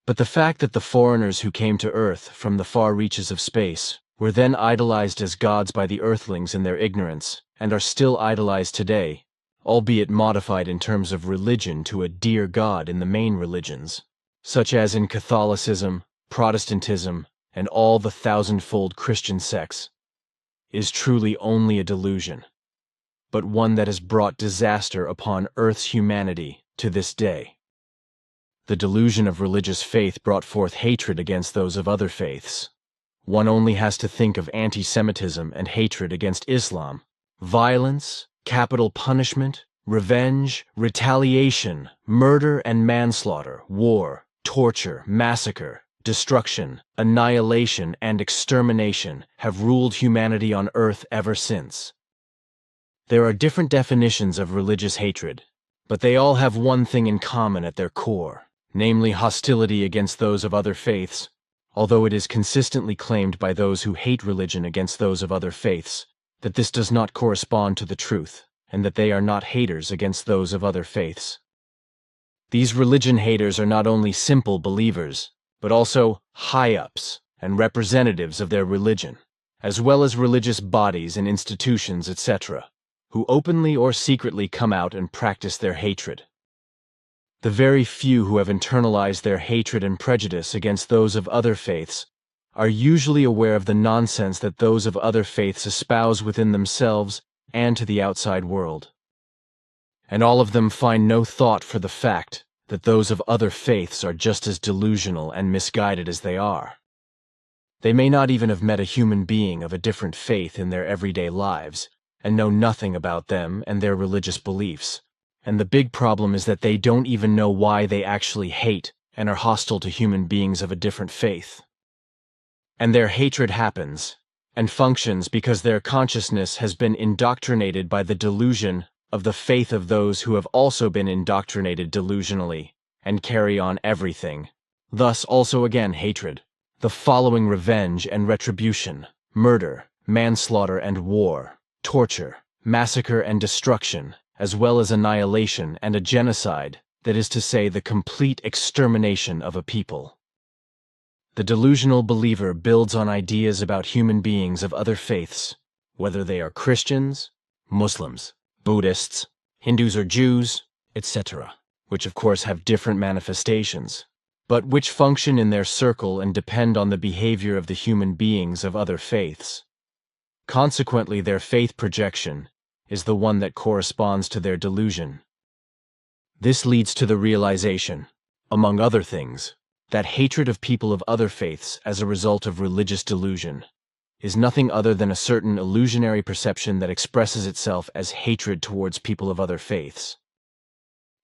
But the fact that the foreigners who came to Earth from the far reaches of space were then idolized as gods by the Earthlings in their ignorance, and are still idolized today, albeit modified in terms of religion to a dear God in the main religions, such as in Catholicism, Protestantism, and all the thousandfold Christian sects, is truly only a delusion, but one that has brought disaster upon Earth's humanity to this day. The delusion of religious faith brought forth hatred against those of other faiths. One only has to think of anti-Semitism and hatred against Islam, violence, capital punishment, revenge, retaliation, murder and manslaughter, war, torture, massacre, destruction, annihilation, and extermination have ruled humanity on Earth ever since. There are different definitions of religious hatred, but they all have one thing in common at their core, namely hostility against those of other faiths, although it is consistently claimed by those who hate religion against those of other faiths that this does not correspond to the truth, and that they are not haters against those of other faiths. These religion haters are not only simple believers, but also high-ups and representatives of their religion, as well as religious bodies and institutions, etc., who openly or secretly come out and practice their hatred. The very few who have internalized their hatred and prejudice against those of other faiths are usually aware of the nonsense that those of other faiths espouse within themselves and to the outside world. And all of them find no thought for the fact that those of other faiths are just as delusional and misguided as they are. They may not even have met a human being of a different faith in their everyday lives, and know nothing about them and their religious beliefs. And the big problem is that they don't even know why they actually hate and are hostile to human beings of a different faith. And their hatred happens and functions because their consciousness has been indoctrinated by the delusion of the faith of those who have also been indoctrinated delusionally and carry on everything. Thus also again hatred, the following revenge and retribution, murder, manslaughter and war, torture, massacre and destruction, as well as annihilation and a genocide, that is to say, the complete extermination of a people. The delusional believer builds on ideas about human beings of other faiths, whether they are Christians, Muslims, Buddhists, Hindus or Jews, etc., which of course have different manifestations, but which function in their circle and depend on the behavior of the human beings of other faiths. Consequently, their faith projection is the one that corresponds to their delusion. This leads to the realization, among other things, that hatred of people of other faiths as a result of religious delusion is nothing other than a certain illusionary perception that expresses itself as hatred towards people of other faiths.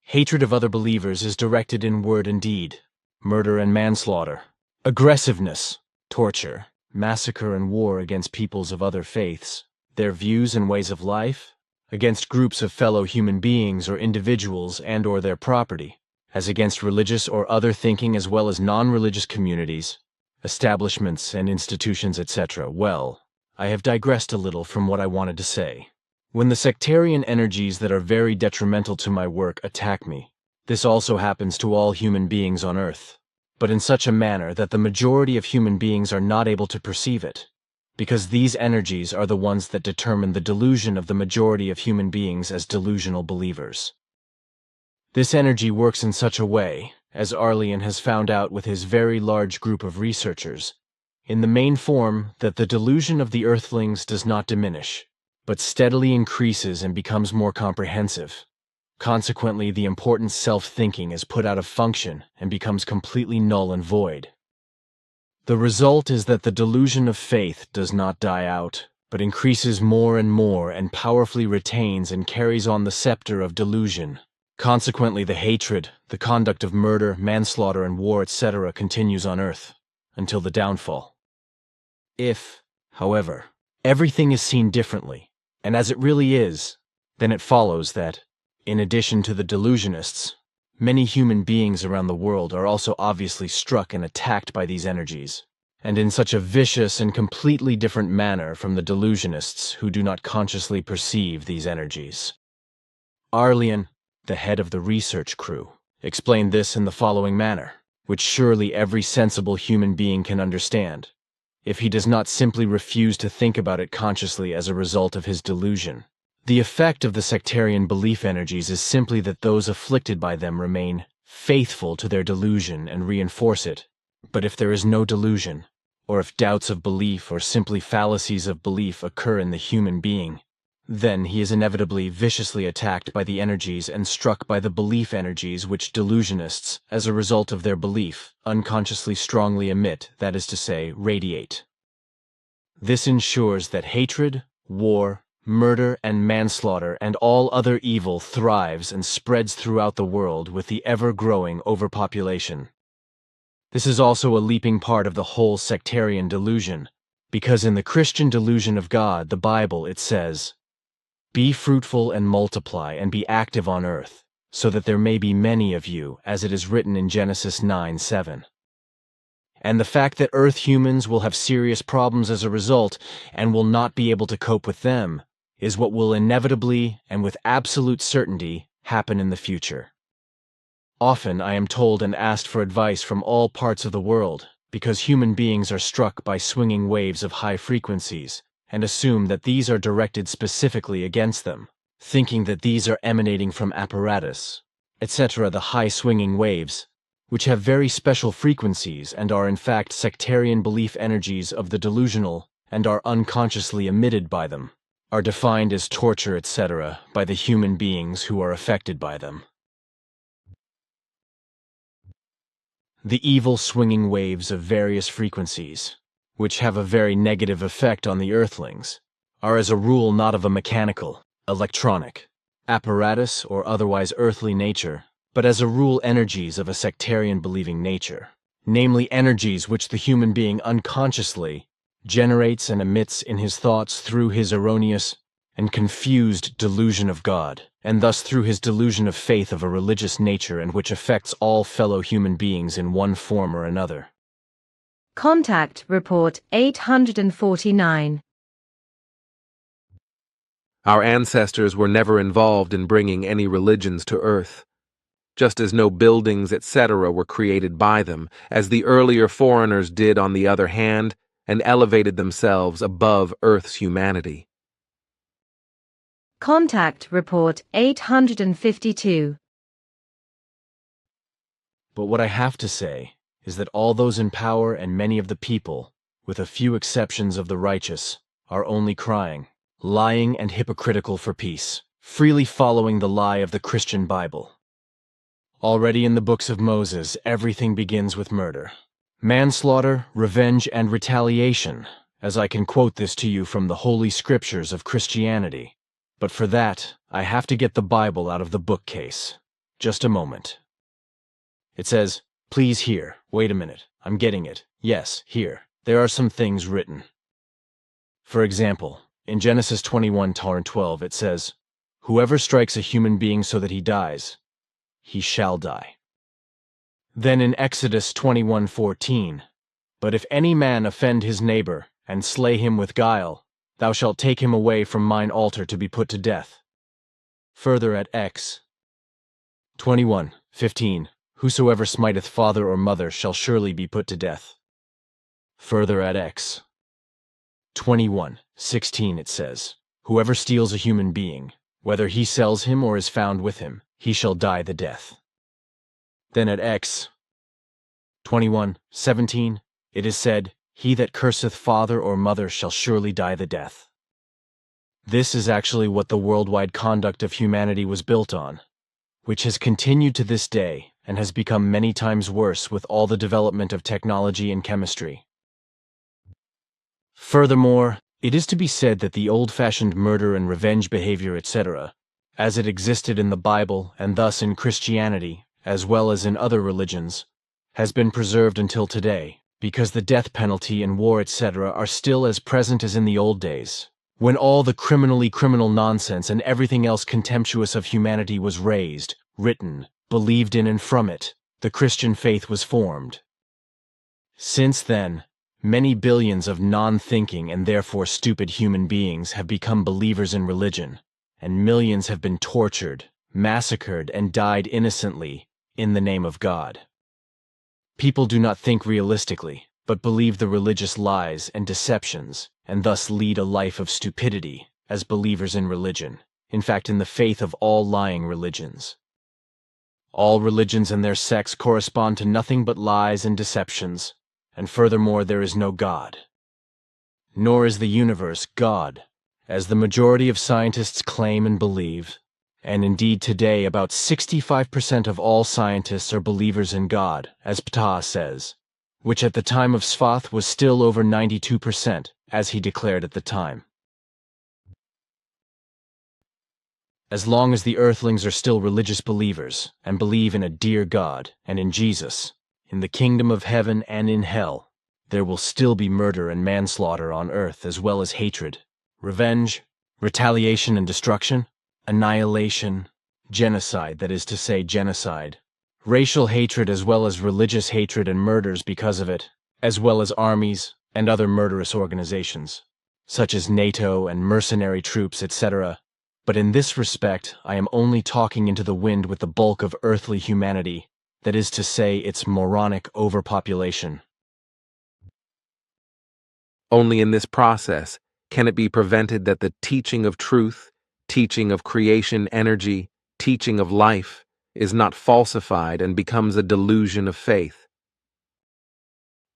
Hatred of other believers is directed in word and deed, murder and manslaughter, aggressiveness, torture, massacre and war against peoples of other faiths, their views and ways of life, against groups of fellow human beings or individuals and or their property, as against religious or other thinking as well as non-religious communities, establishments and institutions, etc. Well, I have digressed a little from what I wanted to say. When the sectarian energies that are very detrimental to my work attack me, this also happens to all human beings on Earth, but in such a manner that the majority of human beings are not able to perceive it, because these energies are the ones that determine the delusion of the majority of human beings as delusional believers. This energy works in such a way, as Arlian has found out with his very large group of researchers, in the main form that the delusion of the Earthlings does not diminish, but steadily increases and becomes more comprehensive. Consequently, the important self-thinking is put out of function and becomes completely null and void. The result is that the delusion of faith does not die out, but increases more and powerfully retains and carries on the scepter of delusion. Consequently, the hatred, the conduct of murder, manslaughter, and war, etc. continues on Earth, until the downfall. If, however, everything is seen differently, and as it really is, then it follows that, in addition to the delusionists, many human beings around the world are also obviously struck and attacked by these energies, and in such a vicious and completely different manner from the delusionists who do not consciously perceive these energies. Arlian, the head of the research crew, explained this in the following manner, which surely every sensible human being can understand, if he does not simply refuse to think about it consciously as a result of his delusion. The effect of the sectarian belief energies is simply that those afflicted by them remain faithful to their delusion and reinforce it. But if there is no delusion, or if doubts of belief or simply fallacies of belief occur in the human being, then he is inevitably viciously attacked by the energies and struck by the belief energies which delusionists, as a result of their belief, unconsciously strongly emit, that is to say, radiate. This ensures that hatred, war, murder, and manslaughter and all other evil thrives and spreads throughout the world with the ever-growing overpopulation. This is also a leaping part of the whole sectarian delusion, because in the Christian delusion of God, the Bible, it says, "Be fruitful and multiply and be active on earth, so that there may be many of you, as it is written in Genesis 9:7. And the fact that Earth humans will have serious problems as a result and will not be able to cope with them is what will inevitably and with absolute certainty happen in the future. Often I am told and asked for advice from all parts of the world because human beings are struck by swinging waves of high frequencies and assume that these are directed specifically against them, thinking that these are emanating from apparatus, etc. The high swinging waves, which have very special frequencies and are in fact sectarian belief energies of the delusional and are unconsciously emitted by them, are defined as torture, etc. by the human beings who are affected by them. The evil swinging waves of various frequencies, which have a very negative effect on the earthlings, are as a rule not of a mechanical, electronic, apparatus or otherwise earthly nature, but as a rule energies of a sectarian believing nature, namely energies which the human being unconsciously generates and emits in his thoughts through his erroneous and confused delusion of God, and thus through his delusion of faith of a religious nature and which affects all fellow human beings in one form or another. Contact Report 849. Our ancestors were never involved in bringing any religions to Earth, just as no buildings, etc. were created by them, as the earlier foreigners did on the other hand, and elevated themselves above Earth's humanity. Contact Report 852. But what I have to say is that all those in power and many of the people, with a few exceptions of the righteous, are only crying, lying and hypocritical for peace, freely following the lie of the Christian Bible. Already in the books of Moses, everything begins with murder, manslaughter, revenge, and retaliation, as I can quote this to you from the Holy Scriptures of Christianity. But for that, I have to get the Bible out of the bookcase. Just a moment. It says, "Please hear. Wait a minute. I'm getting it. Yes, here. There are some things written." For example, in Genesis 21:12 it says, "Whoever strikes a human being so that he dies, he shall die." Then in Exodus 21:14, "But if any man offend his neighbor, and slay him with guile, thou shalt take him away from mine altar to be put to death." Further at Ex 21:15, "Whosoever smiteth father or mother shall surely be put to death." Further at Ex 21:16 it says, "Whoever steals a human being, whether he sells him or is found with him, he shall die the death." Then at Ex 21:17 it is said, "He that curseth father or mother shall surely die the death." This is actually what the worldwide conduct of humanity was built on, which has continued to this day and has become many times worse with all the development of technology and chemistry. Furthermore, it is to be said that the old-fashioned murder and revenge behavior, etc., as it existed in the Bible and thus in Christianity, as well as in other religions, has been preserved until today, because the death penalty and war, etc., are still as present as in the old days, when all the criminally criminal nonsense and everything else contemptuous of humanity was raised, written, believed in, and from it, the Christian faith was formed. Since then, many billions of non-thinking and therefore stupid human beings have become believers in religion, and millions have been tortured, massacred, and died innocently in the name of God. People do not think realistically, but believe the religious lies and deceptions, and thus lead a life of stupidity as believers in religion, in fact in the faith of all lying religions. All religions and their sects correspond to nothing but lies and deceptions, and furthermore there is no God. Nor is the universe God, as the majority of scientists claim and believe, and indeed today about 65% of all scientists are believers in God, as Ptah says, which at the time of Sfath was still over 92%, as he declared at the time. As long as the earthlings are still religious believers, and believe in a dear God, and in Jesus, in the kingdom of heaven and in hell, there will still be murder and manslaughter on earth as well as hatred, revenge, retaliation and destruction, annihilation, genocide, that is to say genocide, racial hatred as well as religious hatred and murders because of it, as well as armies and other murderous organizations, such as NATO and mercenary troops, etc. But in this respect, I am only talking into the wind with the bulk of earthly humanity, that is to say its moronic overpopulation. Only in this process can it be prevented that the teaching of truth, teaching of creation energy, teaching of life, is not falsified and becomes a delusion of faith.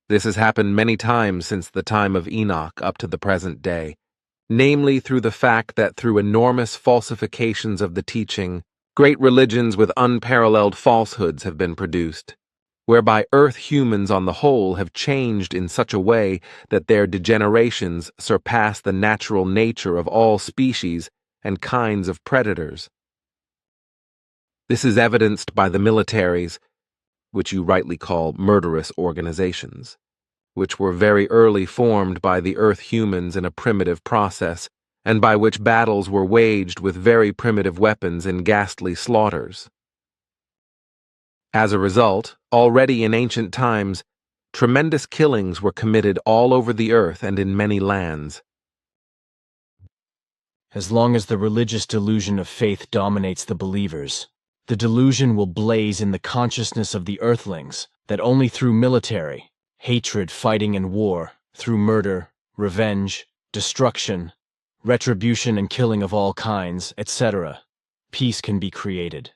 This has happened many times since the time of Enoch up to the present day, namely through the fact that through enormous falsifications of the teaching, great religions with unparalleled falsehoods have been produced, whereby earth humans on the whole have changed in such a way that their degenerations surpass the natural nature of all species and kinds of predators. This is evidenced by the militaries, which you rightly call murderous organizations, which were very early formed by the earth humans in a primitive process, and by which battles were waged with very primitive weapons in ghastly slaughters. As a result, already in ancient times, tremendous killings were committed all over the earth and in many lands. As long as the religious delusion of faith dominates the believers, the delusion will blaze in the consciousness of the earthlings that only through military, hatred, fighting, and war, through murder, revenge, destruction, retribution and killing of all kinds, etc., peace can be created.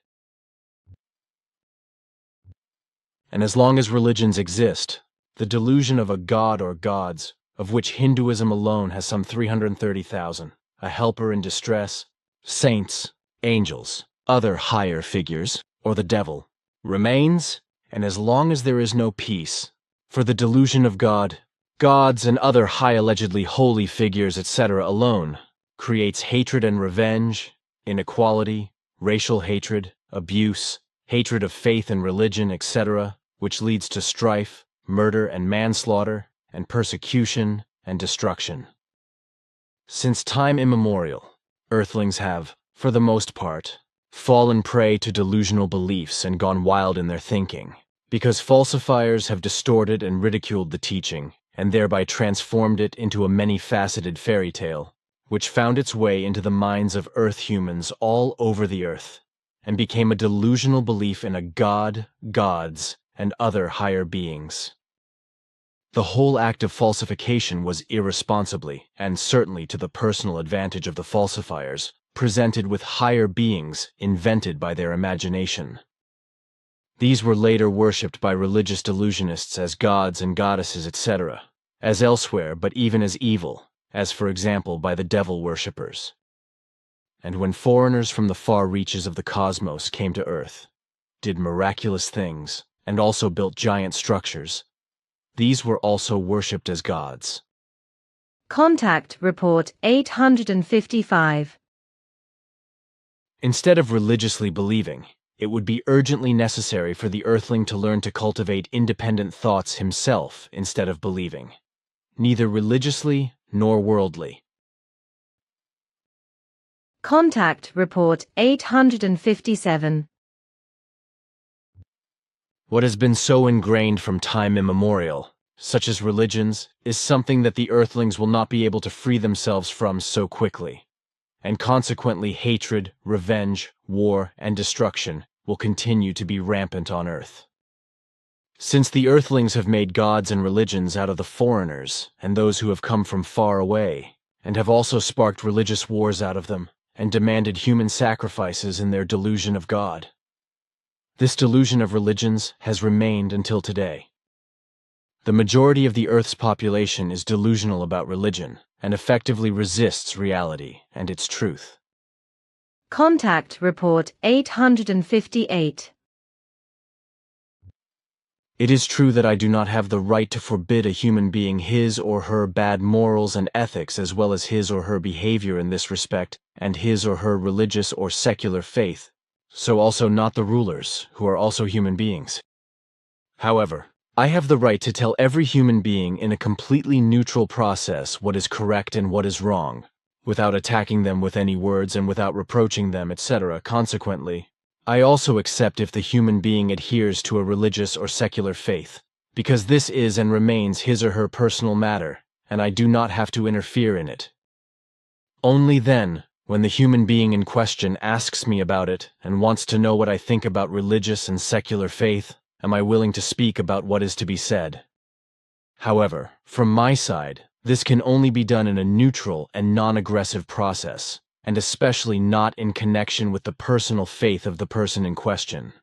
And as long as religions exist, the delusion of a god or gods, of which Hinduism alone has some 330,000, a helper in distress, saints, angels, other higher figures, or the devil, remains, and as long as there is no peace, for the delusion of God, gods and other high allegedly holy figures, etc. alone, creates hatred and revenge, inequality, racial hatred, abuse, hatred of faith and religion, etc., which leads to strife, murder and manslaughter, and persecution and destruction. Since time immemorial, earthlings have, for the most part, fallen prey to delusional beliefs and gone wild in their thinking, because falsifiers have distorted and ridiculed the teaching, and thereby transformed it into a many-faceted fairy tale, which found its way into the minds of earth humans all over the earth, and became a delusional belief in a god, gods, and other higher beings. The whole act of falsification was irresponsibly, and certainly to the personal advantage of the falsifiers, presented with higher beings invented by their imagination. These were later worshipped by religious delusionists as gods and goddesses, etc., as elsewhere, but even as evil, as for example by the devil worshippers. And when foreigners from the far reaches of the cosmos came to Earth, did miraculous things, and also built giant structures, these were also worshipped as gods. Contact Report 855. Instead of religiously believing, it would be urgently necessary for the earthling to learn to cultivate independent thoughts himself instead of believing, neither religiously nor worldly. Contact Report 857. What has been so ingrained from time immemorial, such as religions, is something that the earthlings will not be able to free themselves from so quickly. and consequently hatred, revenge, war, and destruction will continue to be rampant on Earth. Since the Earthlings have made gods and religions out of the foreigners and those who have come from far away, and have also sparked religious wars out of them, and demanded human sacrifices in their delusion of God. This delusion of religions has remained until today. The majority of the Earth's population is delusional about religion and effectively resists reality and its truth. Contact Report 858. It is true that I do not have the right to forbid a human being his or her bad morals and ethics as well as his or her behavior in this respect and his or her religious or secular faith, so also not the rulers, who are also human beings. However, I have the right to tell every human being in a completely neutral process what is correct and what is wrong, without attacking them with any words and without reproaching them, etc. Consequently, I also accept if the human being adheres to a religious or secular faith, because this is and remains his or her personal matter, and I do not have to interfere in it. Only then, when the human being in question asks me about it and wants to know what I think about religious and secular faith, am I willing to speak about what is to be said. However, from my side, this can only be done in a neutral and non-aggressive process, and especially not in connection with the personal faith of the person in question.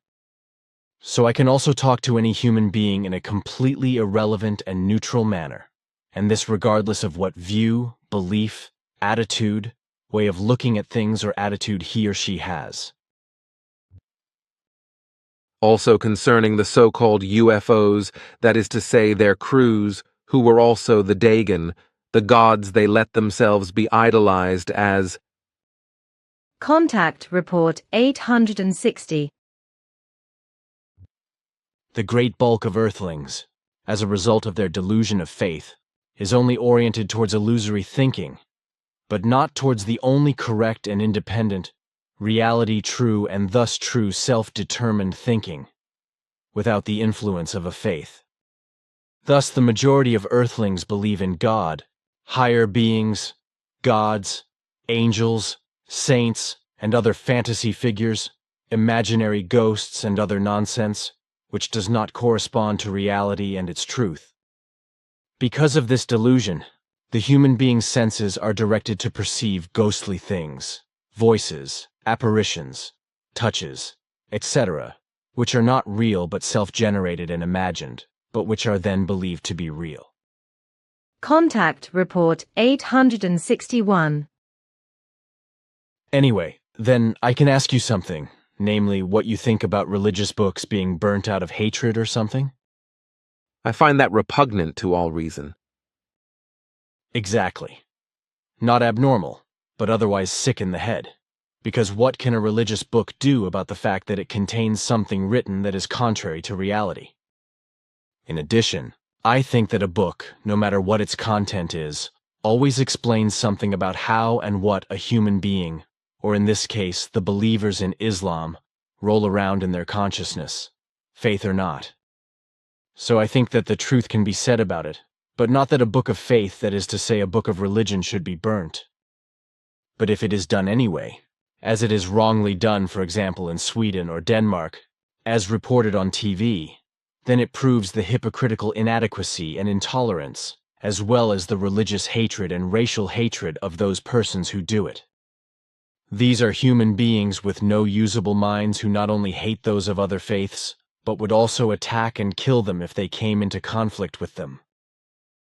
So I can also talk to any human being in a completely irrelevant and neutral manner, and this regardless of what view, belief, attitude, way of looking at things or attitude he or she has. Also concerning the so-called UFOs, that is to say their crews, who were also the Dagon, the gods they let themselves be idolized as. Contact Report 860. The great bulk of Earthlings, as a result of their delusion of faith, is only oriented towards illusory thinking, but not towards the only correct and independent, reality true and thus true self-determined thinking, without the influence of a faith. Thus the majority of Earthlings believe in God, higher beings, gods, angels, saints, and other fantasy figures, imaginary ghosts and other nonsense, which does not correspond to reality and its truth. Because of this delusion, the human being's senses are directed to perceive ghostly things, voices, apparitions, touches, etc., which are not real but self-generated and imagined, but which are then believed to be real. Contact Report 861. Anyway, then I can ask you something, namely what you think about religious books being burnt out of hatred or something? I find that repugnant to all reason. Exactly. Not abnormal, but otherwise sick in the head. Because what can a religious book do about the fact that it contains something written that is contrary to reality? In addition, I think that a book, no matter what its content is, always explains something about how and what a human being, or in this case, the believers in Islam, roll around in their consciousness, faith or not. So I think that the truth can be said about it, but not that a book of faith, that is to say a book of religion, should be burnt. But if it is done anyway, as it is wrongly done, for example, in Sweden or Denmark, as reported on TV, then it proves the hypocritical inadequacy and intolerance, as well as the religious hatred and racial hatred of those persons who do it. These are human beings with no usable minds who not only hate those of other faiths, but would also attack and kill them if they came into conflict with them,